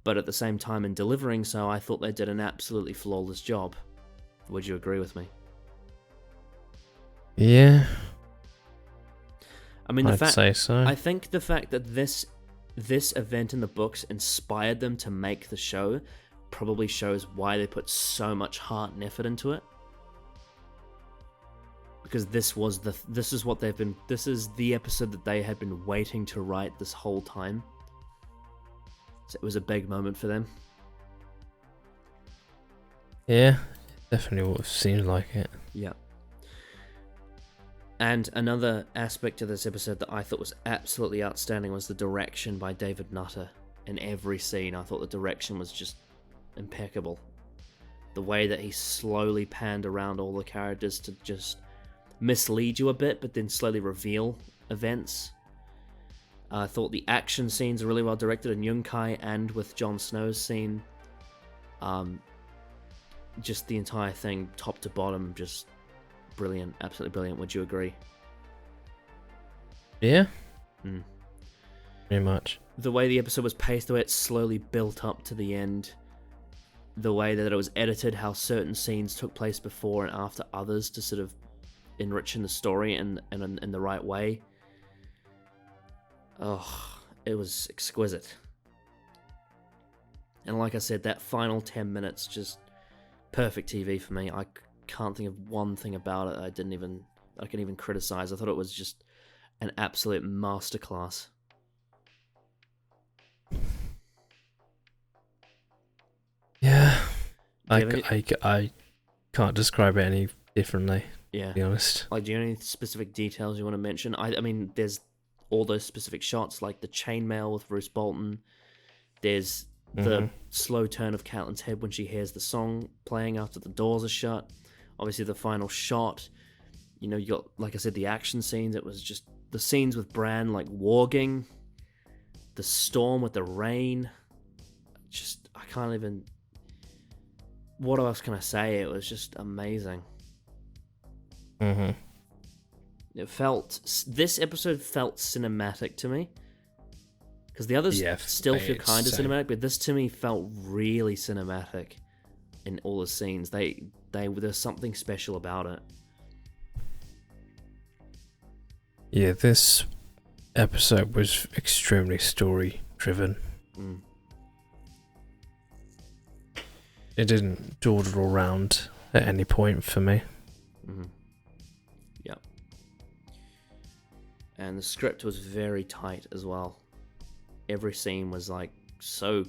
but at the same time in delivering so, I thought they did an absolutely flawless job. Would you agree with me? Yeah. I mean, I'd say so. I think the fact that this event in the books inspired them to make the show probably shows why they put so much heart and effort into it. Because this is the episode that they had been waiting to write this whole time. So it was a big moment for them. Yeah, definitely would have seemed like it. Yeah. And another aspect of this episode that I thought was absolutely outstanding was the direction by David Nutter. In every scene, I thought the direction was just impeccable. The way that he slowly panned around all the characters to just mislead you a bit, but then slowly reveal events. I thought the action scenes are really well directed in Yunkai and with Jon Snow's scene. Just the entire thing, top to bottom, just brilliant, absolutely brilliant. Would you agree? Yeah. Pretty much. The way the episode was paced, the way it slowly built up to the end, the way that it was edited, how certain scenes took place before and after others to sort of enrich in the story and in the right way. Oh, it was exquisite. And like I said, that final 10 minutes, just perfect TV for me. I can't think of one thing about it I can even criticize. I thought it was just an absolute masterclass. Yeah, I can't describe it any differently. Yeah, to be honest. Like, do you have any specific details you want to mention? I mean, there's all those specific shots, like the chainmail with Roose Bolton. There's the slow turn of Catelyn's head when she hears the song playing after the doors are shut. Obviously, the final shot. You know, you got, like I said, the action scenes. It was just the scenes with Bran, like, warging. The storm with the rain. Just, I can't even... What else can I say? It was just amazing. This episode felt cinematic to me. Because the others still feel kind of cinematic, but this to me felt really cinematic in all the scenes. There's something special about it. Yeah, this episode was extremely story driven. It didn't dawdle around at any point for me. Yep. And the script was very tight as well. Every scene was like so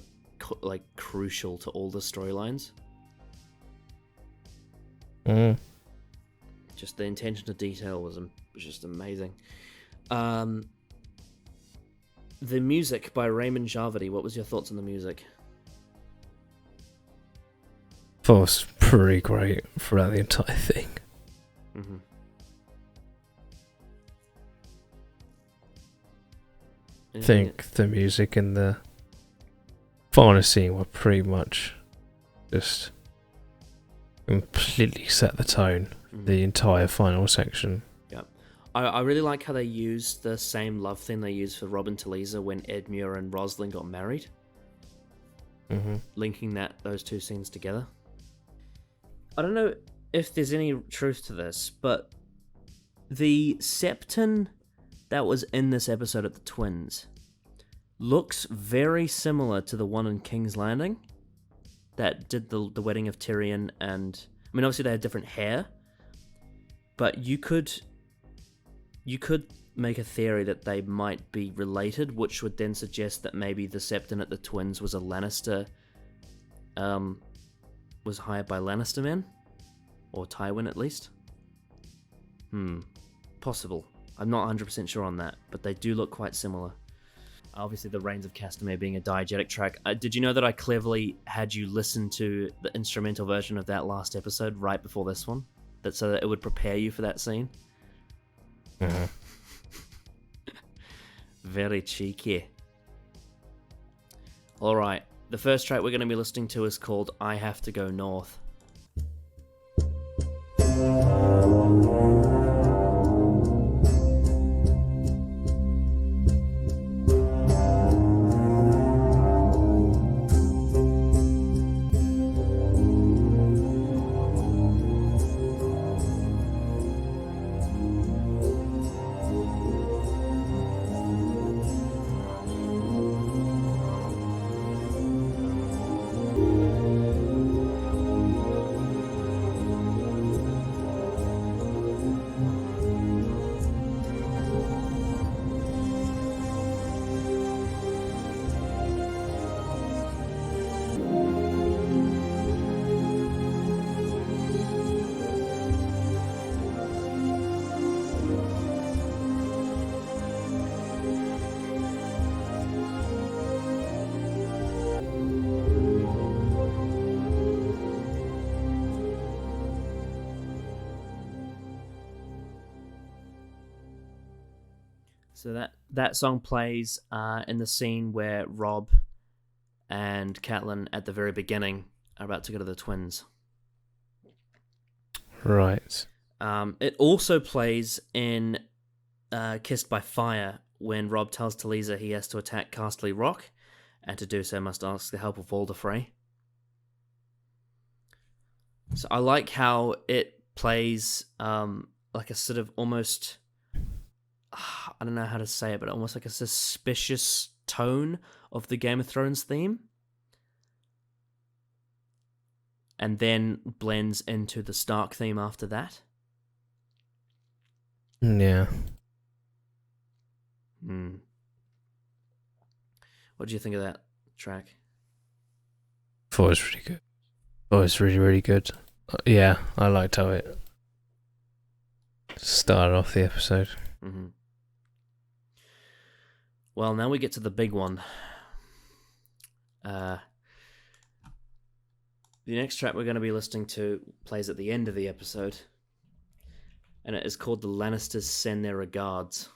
crucial to all the storylines. Just the attention to detail was just amazing. The music by Raymond Javadi. What was your thoughts on the music? It was pretty great throughout the entire thing. I think the music and the final scene were pretty much just completely set the tone for the entire final section. Yep. I really like how they used the same love theme they used for Robin to Lisa when Edmure and Rosalind got married. Linking those two scenes together. I don't know if there's any truth to this, but the Septon that was in this episode at the Twins looks very similar to the one in King's Landing that did the wedding of Tyrion, and I mean, obviously they had different hair, but you could make a theory that they might be related, which would then suggest that maybe the Septon at the Twins was a Lannister was hired by Lannister men, or Tywin at least. Possible. I'm not 100% sure on that, but they do look quite similar. Obviously, the Reigns of Castamere being a diegetic track. Did you know that I cleverly had you listen to the instrumental version of that last episode right before this one? So that it would prepare you for that scene? Very cheeky. Alright, the first track we're going to be listening to is called I Have to Go North. So that song plays in the scene where Robb and Catelyn at the very beginning are about to go to the twins. Right. It also plays in Kissed by Fire when Robb tells Talisa he has to attack Casterly Rock, and to do so must ask the help of Walder Frey. So I like how it plays like a sort of almost... I don't know how to say it, but almost like a suspicious tone of the Game of Thrones theme. And then blends into the Stark theme after that. Yeah. What do you think of that track? I thought it was really good. Oh, it's really, really good. Yeah, I liked how it started off the episode. Mm-hmm. Well, now we get to the big one. The next track we're going to be listening to plays at the end of the episode, and it is called The Lannisters Send Their Regards.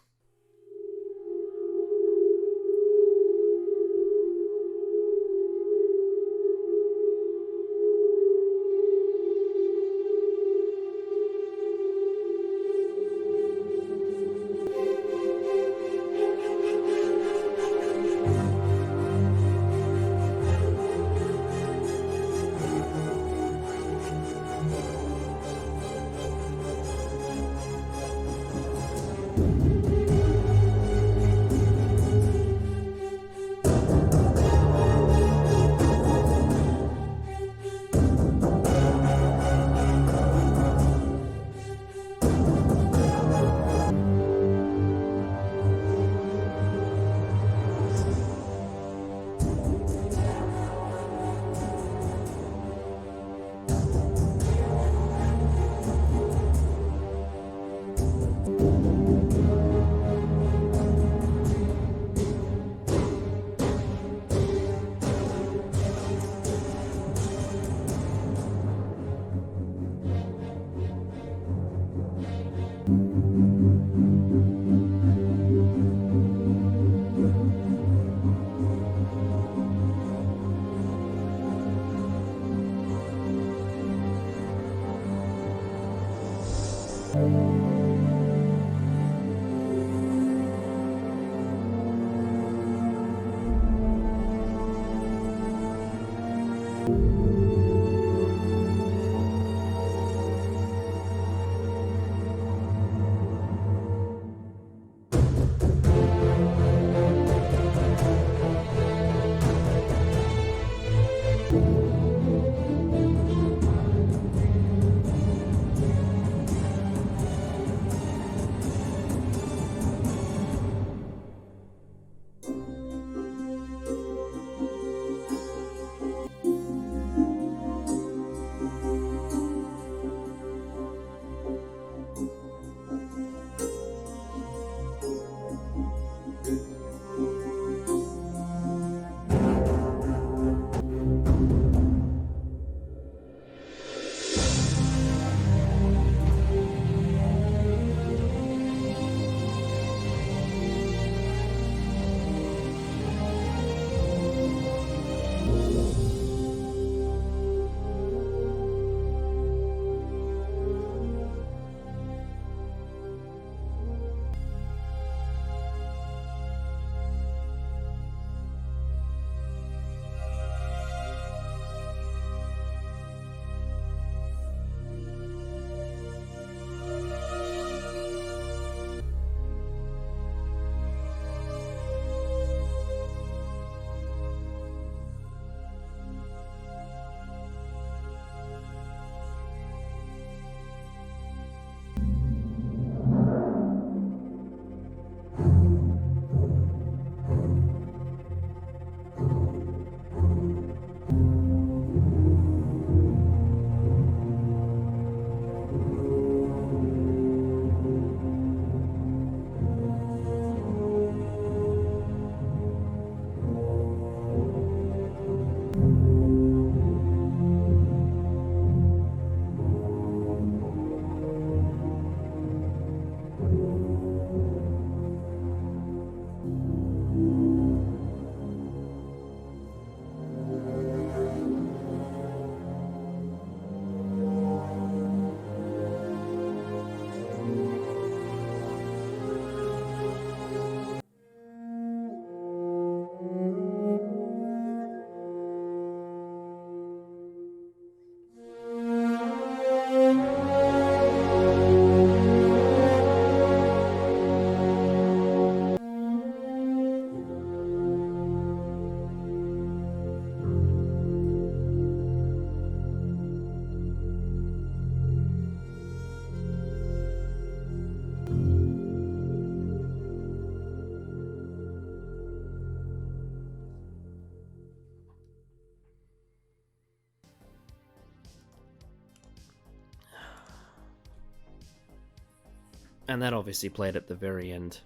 And that obviously played at the very end.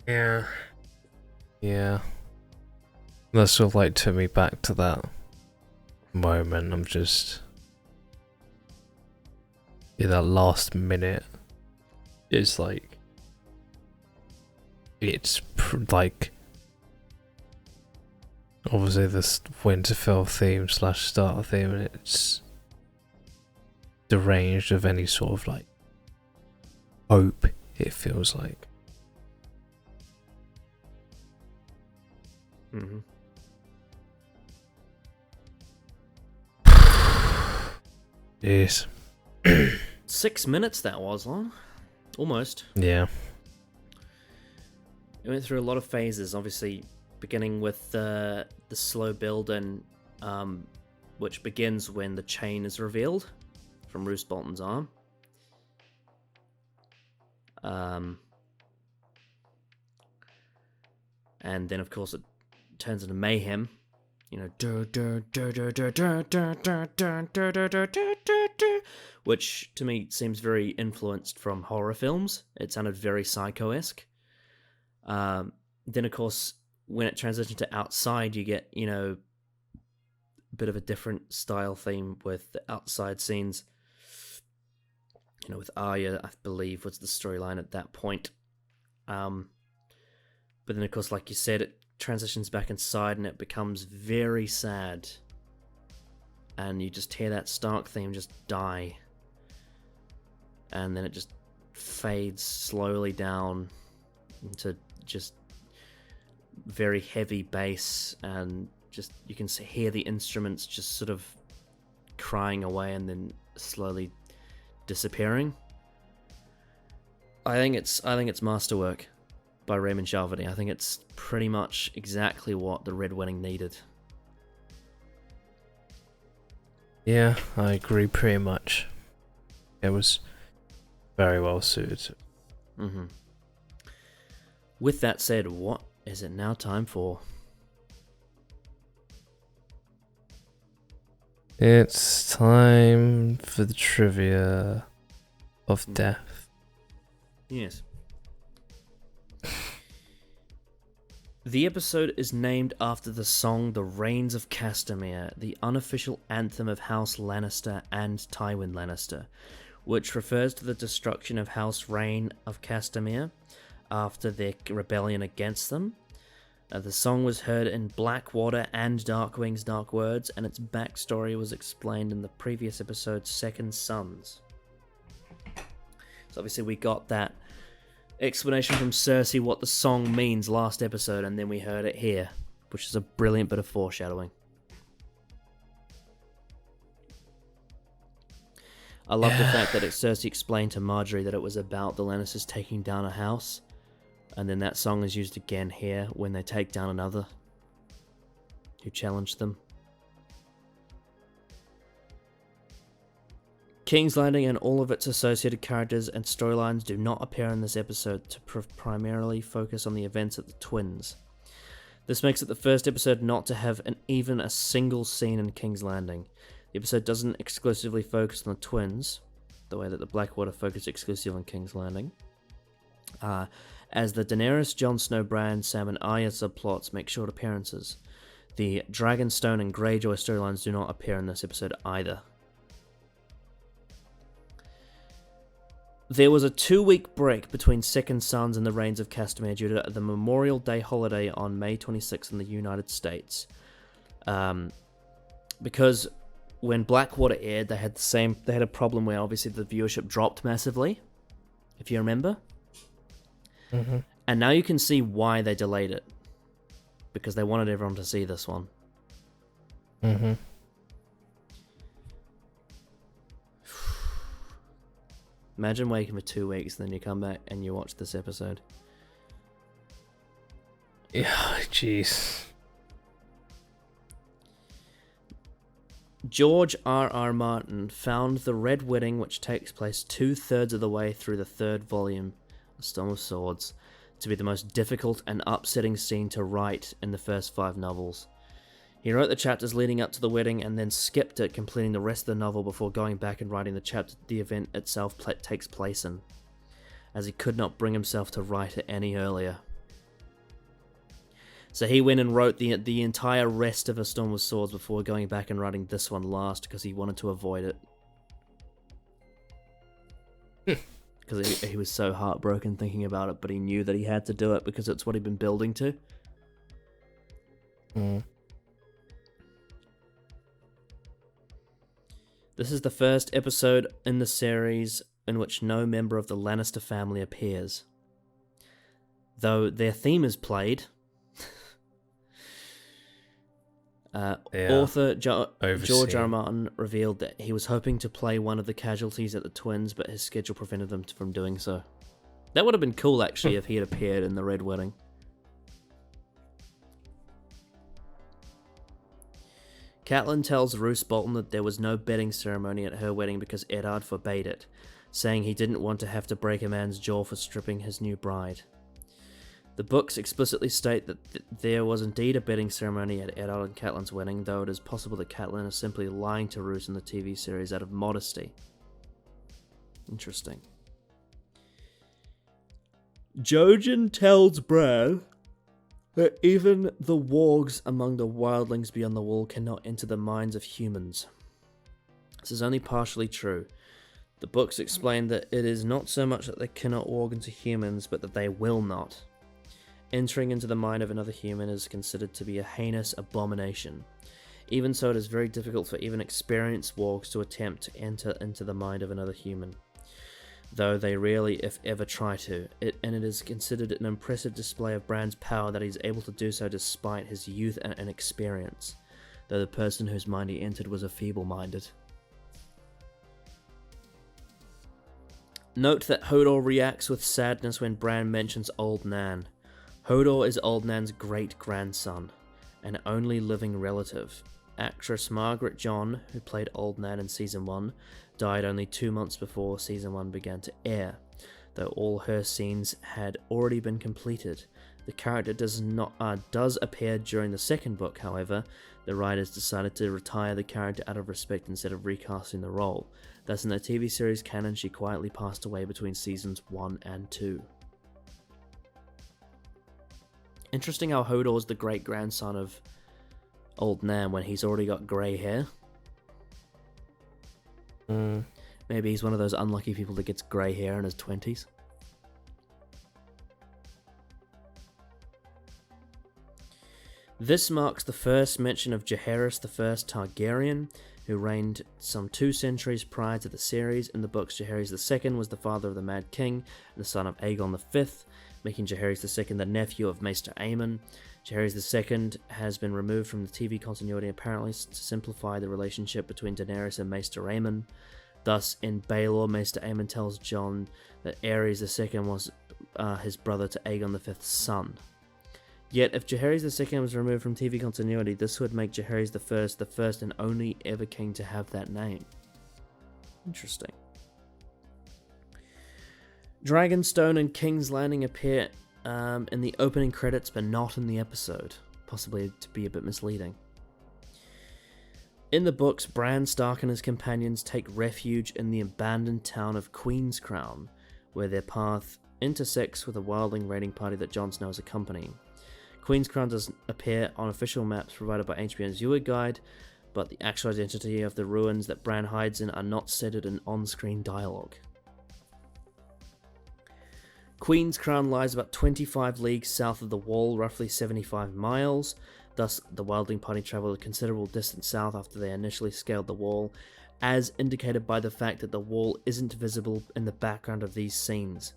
Yeah. Yeah. That sort of like took me back to that moment. I'm just... Yeah, that last minute is like... It's like... Obviously this Winterfell theme / starter theme, and it's deranged of any sort of like hope, it feels like. Mm-hmm. Yes. 6 minutes that was long. Almost. Yeah. It went through a lot of phases, obviously beginning with the slow build, and which begins when the chain is revealed from Roose Bolton's arm. And then of course it turns into mayhem, you know, which to me seems very influenced from horror films. It sounded very Psycho-esque. Then of course when it transitions to outside, you get, you know, a bit of a different style theme with the outside scenes. You know, with Arya, I believe, was the storyline at that point. But then, of course, like you said, it transitions back inside and it becomes very sad. And you just hear that Stark theme just die. And then it just fades slowly down into just very heavy bass, and just you can hear the instruments just sort of crying away and then slowly disappearing. I think it's masterwork by Raymond Chavity. I think it's pretty much exactly what the Red Wedding needed. Yeah, I agree pretty much. It was very well suited. Mm-hmm. With that said, what is it now time for? It's time for the trivia of death. Yes. The episode is named after the song The Rains of Castamere, the unofficial anthem of House Lannister and Tywin Lannister, which refers to the destruction of House Rain of Castamere after their rebellion against them. The song was heard in Blackwater and Darkwing's Dark Words, and its backstory was explained in the previous episode, Second Sons. So obviously we got that explanation from Cersei what the song means last episode, and then we heard it here, which is a brilliant bit of foreshadowing. I love the fact that Cersei explained to Marjorie that it was about the Lannisters taking down a house, and then that song is used again here when they take down another who challenged them. King's Landing and all of its associated characters and storylines do not appear in this episode to primarily focus on the events at the Twins. This makes it the first episode not to have even a single scene in King's Landing. The episode doesn't exclusively focus on the Twins, the way that the Blackwater focused exclusively on King's Landing. As the Daenerys, Jon Snow, Bran, Sam and Arya subplots make short appearances. The Dragonstone and Greyjoy storylines do not appear in this episode either. There was a 2-week break between Second Sons and the Reigns of Castamere due to the Memorial Day holiday on May 26 in the United States. Because when Blackwater aired, they had a problem where obviously the viewership dropped massively, if you remember. Mm-hmm. And now you can see why they delayed it. Because they wanted everyone to see this one. Mm-hmm. Imagine waiting for 2 weeks and then you come back and you watch this episode. Yeah, jeez. George R.R. Martin found the Red Wedding, which takes place 2/3 of the way through the 3rd volume, A Storm of Swords, to be the most difficult and upsetting scene to write in the first 5 novels. He wrote the chapters leading up to the wedding and then skipped it, completing the rest of the novel before going back and writing the chapter the event itself takes place in, as he could not bring himself to write it any earlier. So he went and wrote the entire rest of A Storm of Swords before going back and writing this one last because he wanted to avoid it. Because he was so heartbroken thinking about it, but he knew that he had to do it because it's what he'd been building to. This is the first episode in the series in which no member of the Lannister family appears. Though their theme is played. Author George R. R. Martin revealed that he was hoping to play one of the casualties at the Twins, but his schedule prevented him from doing so. That would have been cool, actually, if he had appeared in the Red Wedding. Catelyn tells Roose Bolton that there was no bedding ceremony at her wedding because Eddard forbade it, saying he didn't want to have to break a man's jaw for stripping his new bride. The books explicitly state that there was indeed a bedding ceremony at Eddard and Catelyn's wedding, though it is possible that Catelyn is simply lying to Roose in the TV series out of modesty. Interesting. Jojen tells Bran that even the wargs among the wildlings beyond the wall cannot enter the minds of humans. This is only partially true. The books explain that it is not so much that they cannot warg into humans, but that they will not. Entering into the mind of another human is considered to be a heinous abomination. Even so, it is very difficult for even experienced wargs to attempt to enter into the mind of another human, though they rarely, if ever, try to. And it is considered an impressive display of Bran's power that he is able to do so despite his youth and inexperience, though the person whose mind he entered was a feeble-minded. Note that Hodor reacts with sadness when Bran mentions Old Nan. Hodor is Old Nan's great-grandson, and only living relative. Actress Margaret John, who played Old Nan in Season 1, died only 2 months before Season 1 began to air, though all her scenes had already been completed. The character does appear during the second book, however. The writers decided to retire the character out of respect instead of recasting the role. Thus, in the TV series canon, she quietly passed away between Seasons 1 and 2. Interesting how Hodor is the great-grandson of Old Nan when he's already got grey hair. Maybe he's one of those unlucky people that gets grey hair in his 20s. This marks the first mention of Jaehaerys I Targaryen, who reigned some 2 centuries prior to the series. In the books, Jaehaerys II was the father of the Mad King and the son of Aegon V, making Jaehaerys II the nephew of Maester Aemon. Jaehaerys II has been removed from the TV continuity apparently to simplify the relationship between Daenerys and Maester Aemon. Thus, in Baelor, Maester Aemon tells Jon that Aerys II was his brother to Aegon V's son. Yet, if Jaehaerys II was removed from TV continuity, this would make Jaehaerys I the first and only ever king to have that name. Interesting. Dragonstone and King's Landing appear in the opening credits, but not in the episode, possibly to be a bit misleading. In the books, Bran Stark and his companions take refuge in the abandoned town of Queenscrown, where their path intersects with a wildling raiding party that Jon Snow is accompanying. Queenscrown doesn't appear on official maps provided by HBO's Viewer Guide, but the actual identity of the ruins that Bran hides in are not stated in on-screen dialogue. Queenscrown lies about 25 leagues south of the Wall, roughly 75 miles. Thus, the wildling party travelled a considerable distance south after they initially scaled the Wall, as indicated by the fact that the Wall isn't visible in the background of these scenes.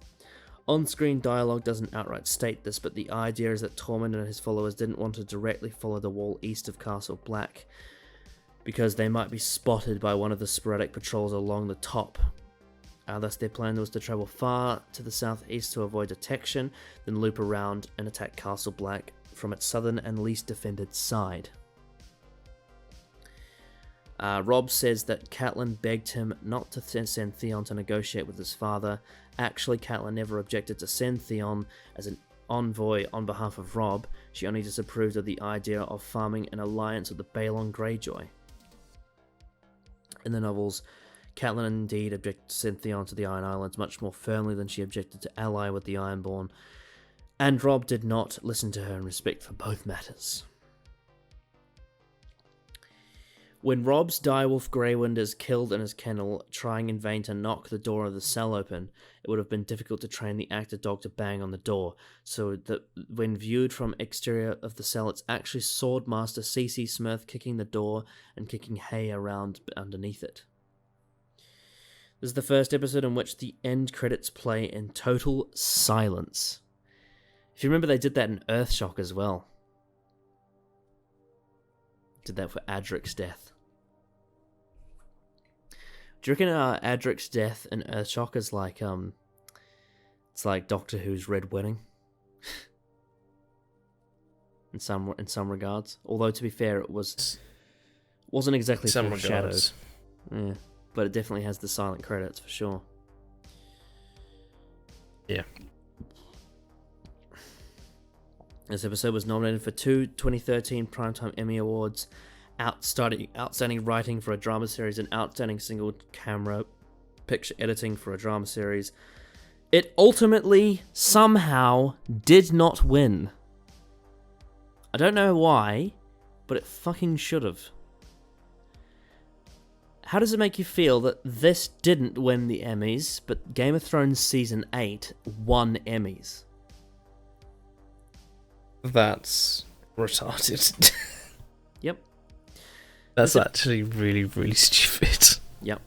On-screen dialogue doesn't outright state this, but the idea is that Tormund and his followers didn't want to directly follow the Wall east of Castle Black, because they might be spotted by one of the sporadic patrols along the top. Thus, their plan was to travel far to the southeast to avoid detection, then loop around and attack Castle Black from its southern and least defended side. Robb says that Catelyn begged him not to send Theon to negotiate with his father. Actually, Catelyn never objected to send Theon, as an envoy on behalf of Robb, she only disapproved of the idea of farming an alliance with the Balon Greyjoy. In the novels, Catelyn indeed objected to send Theon to the Iron Islands much more firmly than she objected to ally with the Ironborn, and Robb did not listen to her in respect for both matters. When Robb's direwolf Greywind is killed in his kennel, trying in vain to knock the door of the cell open, it would have been difficult to train the actor dog to bang on the door, so that when viewed from exterior of the cell, it's actually Swordmaster C.C. Smith kicking the door and kicking hay around underneath it. This is the first episode in which the end credits play in total silence. If you remember, they did that in Earthshock as well. Did that for Adric's death. Do you reckon Adric's death in Earthshock is like it's like Doctor Who's Red Wedding? in some regards. Although to be fair, wasn't exactly foreshadowed. Yeah, but it definitely has the silent credits for sure. Yeah. This episode was nominated for 2 2013 Primetime Emmy Awards, Outstanding Writing for a Drama Series, and Outstanding Single Camera Picture Editing for a Drama Series. It ultimately, somehow, did not win. I don't know why, but it fucking should have. How does it make you feel that this didn't win the Emmys, but Game of Thrones Season 8 won Emmys? That's retarded. Yep. That's actually really, really stupid. Yep.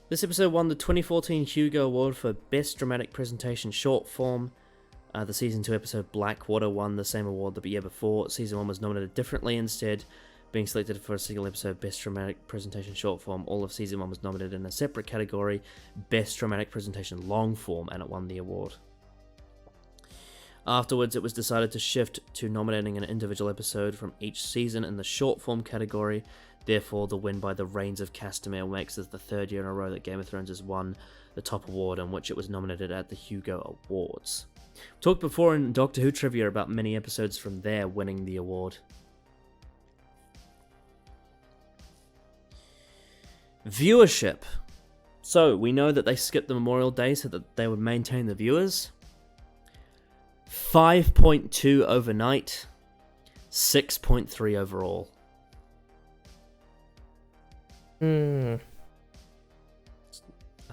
This episode won the 2014 Hugo Award for Best Dramatic Presentation Short Form. The Season 2 episode Blackwater won the same award the year before. Season 1 was nominated differently instead, being selected for a single episode Best Dramatic Presentation Short Form. All of Season 1 was nominated in a separate category, Best Dramatic Presentation Long Form, and it won the award. Afterwards, it was decided to shift to nominating an individual episode from each season in the short form category. Therefore, the win by The Reigns of Castamere makes this the third year in a row that Game of Thrones has won the top award, in which it was nominated at the Hugo Awards. We talked before in Doctor Who trivia about many episodes from there winning the award. Viewership. So, we know that they skipped the Memorial Day so that they would maintain the viewers. 5.2 overnight, 6.3 overall. I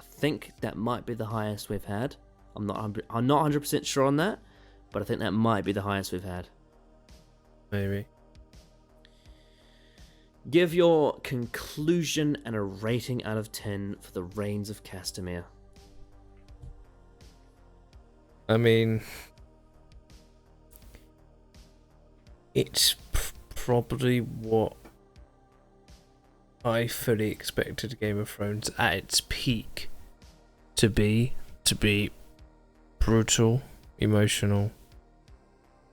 think that might be the highest we've had. I'm not 100% sure on that, but I think that might be the highest we've had. Maybe. Give your conclusion and a rating out of 10 for The Reigns of Castamere. I mean, it's probably what I fully expected Game of Thrones at its peak to be brutal, emotional,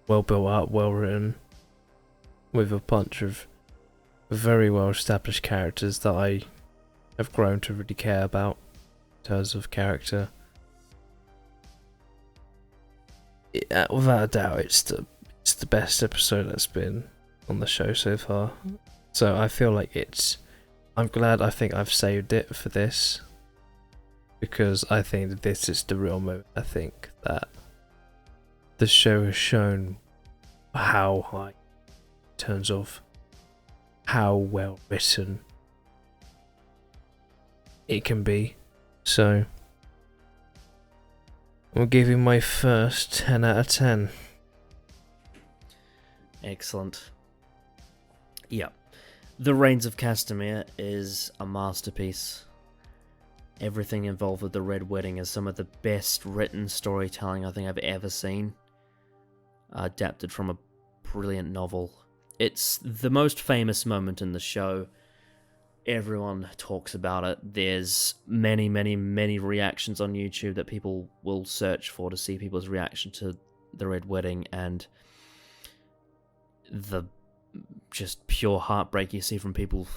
well built up, well written, with a bunch of very well established characters that I have grown to really care about in terms of character. Without a doubt, it's the best episode that's been on the show so far. So I feel like I'm glad I think I've saved it for this, because I think that this is the real moment. I think that the show has shown how high, in terms of how well written it can be. So I'll give you my first 10 out of 10. Excellent. Yeah. The Reigns of Castamere is a masterpiece. Everything involved with the Red Wedding is some of the best written storytelling I think I've ever seen, adapted from a brilliant novel. It's the most famous moment in the show. Everyone talks about it. There's many, many, many reactions on YouTube that people will search for to see people's reaction to the Red Wedding, and the just pure heartbreak you see from people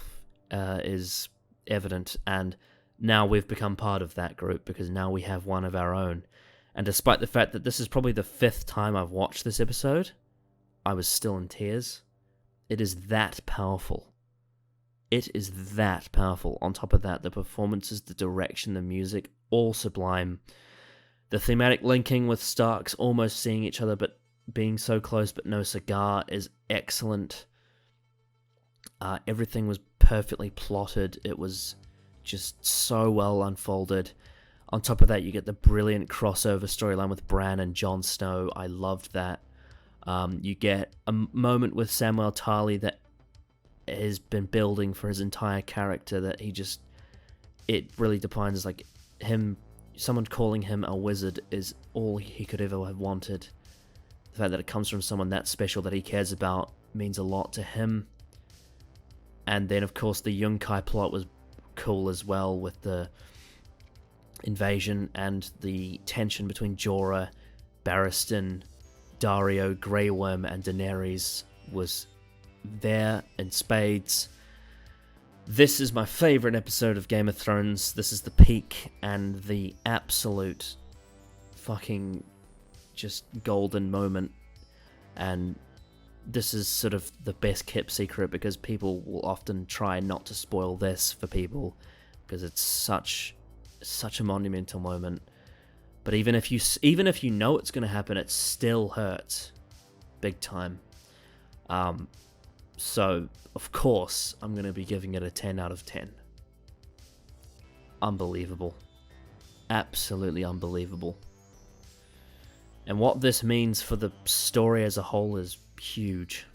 is evident, and now we've become part of that group because now we have one of our own. And despite the fact that this is probably the 5th time I've watched this episode, I was still in tears. It is that powerful. It is that powerful. On top of that, the performances, the direction, the music, all sublime. The thematic linking with Starks almost seeing each other but being so close but no cigar is excellent. Everything was perfectly plotted. It was just so well unfolded. On top of that, you get the brilliant crossover storyline with Bran and Jon Snow. I loved that. You get a moment with Samwell Tarly that has been building for his entire character, that it really defines, like, someone calling him a wizard is all he could ever have wanted. The fact that it comes from someone that special that he cares about means a lot to him. And then, of course, the Yunkai plot was cool as well, with the invasion and the tension between Jorah, Barristan, Dario, Grey Worm, and Daenerys was there in spades. This is my favourite episode of Game of Thrones. This is the peak and the absolute fucking just golden moment. And this is sort of the best kept secret because people will often try not to spoil this for people because it's such a monumental moment. But even if you know it's going to happen, it still hurts big time. So of course I'm going to be giving it a 10 out of 10. Unbelievable. Absolutely unbelievable. And what this means for the story as a whole is huge.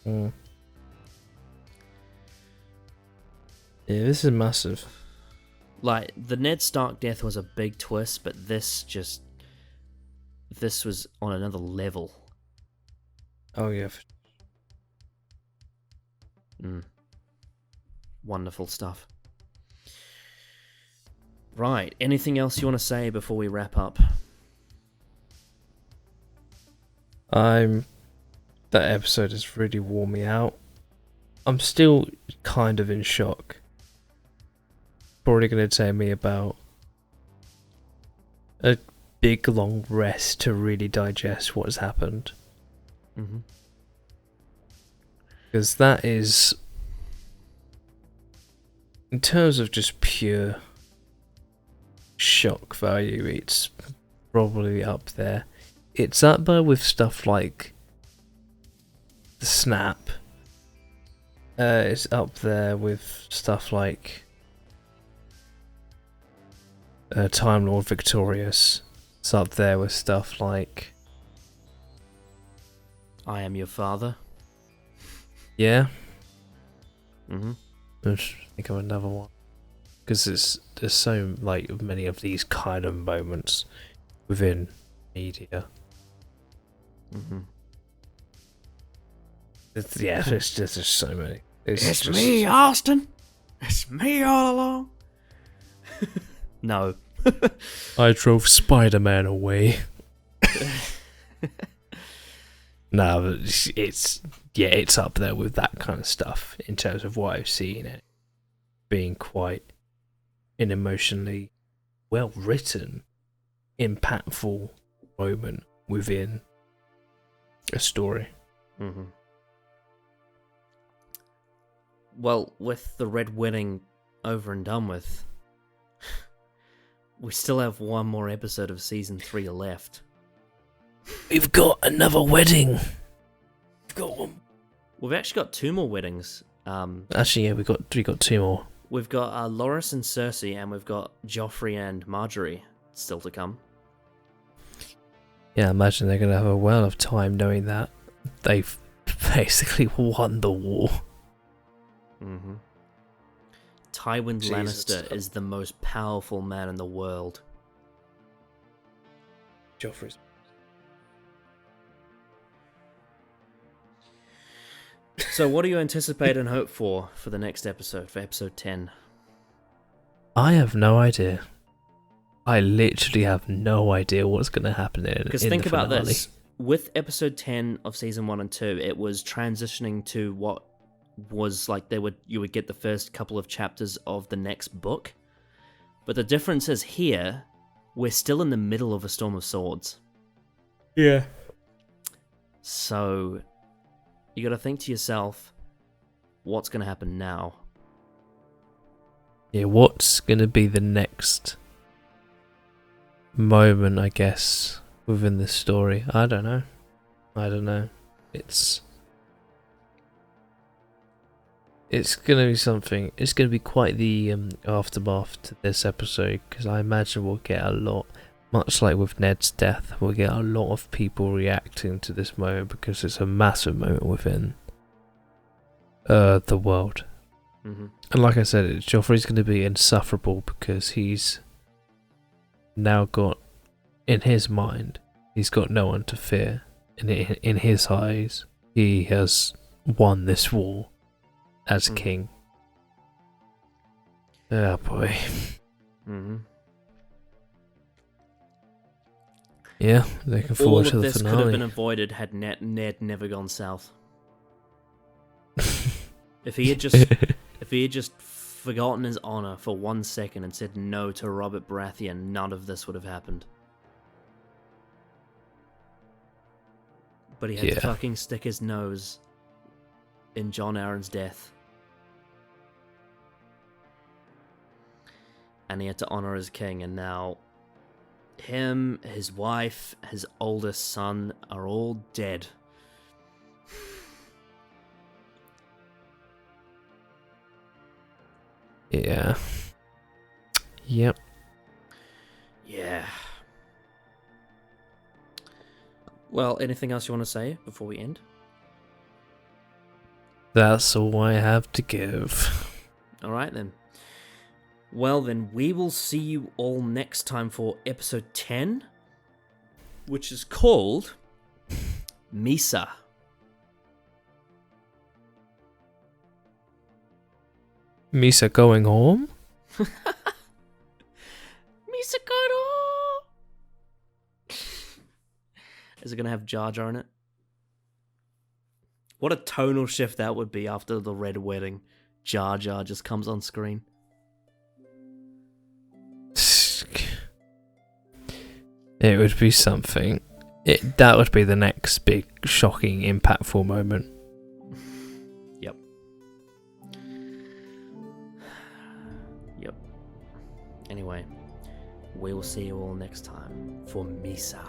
Yeah, this is massive. Like, the Ned Stark death was a big twist, but this was on another level. Oh yeah. Wonderful stuff. Right, anything else you want to say before we wrap up? That episode has really worn me out. I'm still kind of in shock. Probably going to take me about a big long rest to really digest what has happened. Because that is, in terms of just pure shock value, it's probably up there. It's up there with stuff like the snap. It's up there with stuff like Time Lord Victorious. It's up there with stuff like I Am Your Father. Yeah. Let's think of another one. Because there's so many of these kind of moments within media. There's just so many. It's just me, Austin. It's me all along. No. I drove Spider-Man away. No, it's up there with that kind of stuff in terms of what I've seen it being quite an emotionally well written, impactful moment within a story. Well, with the Red Wedding over and done with, we still have one more episode of season 3 left. We've got another wedding. We've got one. We've actually got 2 more weddings. Actually, yeah, we got 2 more. We've got Loras and Cersei, and we've got Joffrey and Marjorie still to come. Yeah, I imagine they're going to have a well of time knowing that they've basically won the war. Tywin Lannister is the most powerful man in the world. Joffrey's. So what do you anticipate and hope for the next episode, for episode 10? I have no idea. I literally have no idea what's going to happen in Because the think about finale. this. With episode 10 of season 1 and 2, it was transitioning to what was like you would get the first couple of chapters of the next book. But the difference is here, we're still in the middle of a storm of swords. Yeah. So you got to think to yourself, what's going to happen now? Yeah, what's going to be the next moment, I guess, within the story? I don't know. It's going to be something. It's going to be quite the aftermath to this episode, because I imagine we'll get a lot, much like with Ned's death, we'll get a lot of people reacting to this moment because it's a massive moment within the world. Mm-hmm. And like I said, Joffrey's going to be insufferable because he's now got, in his mind, he's got no one to fear. In his eyes, he has won this war as king. Oh boy. Mm-hmm. Yeah, looking forward to the this finale. could have been avoided had Ned never gone south. If he had just forgotten his honor for 1 second and said no to Robert Baratheon, none of this would have happened. But he had to fucking stick his nose in Jon Arryn's death. And he had to honor his king, and now him, his wife, his oldest son are all dead. Yeah. Yep. Yeah. Well, anything else you want to say before we end? That's all I have to give. Alright then. Well then, we will see you all next time for episode 10, which is called Misa. Misa going home? Misa going home! Is it going to have Jar Jar in it? What a tonal shift that would be after the Red Wedding. Jar Jar just comes on screen. It would be something. That would be the next big, shocking, impactful moment. Yep. Yep. Anyway, we will see you all next time for Misa.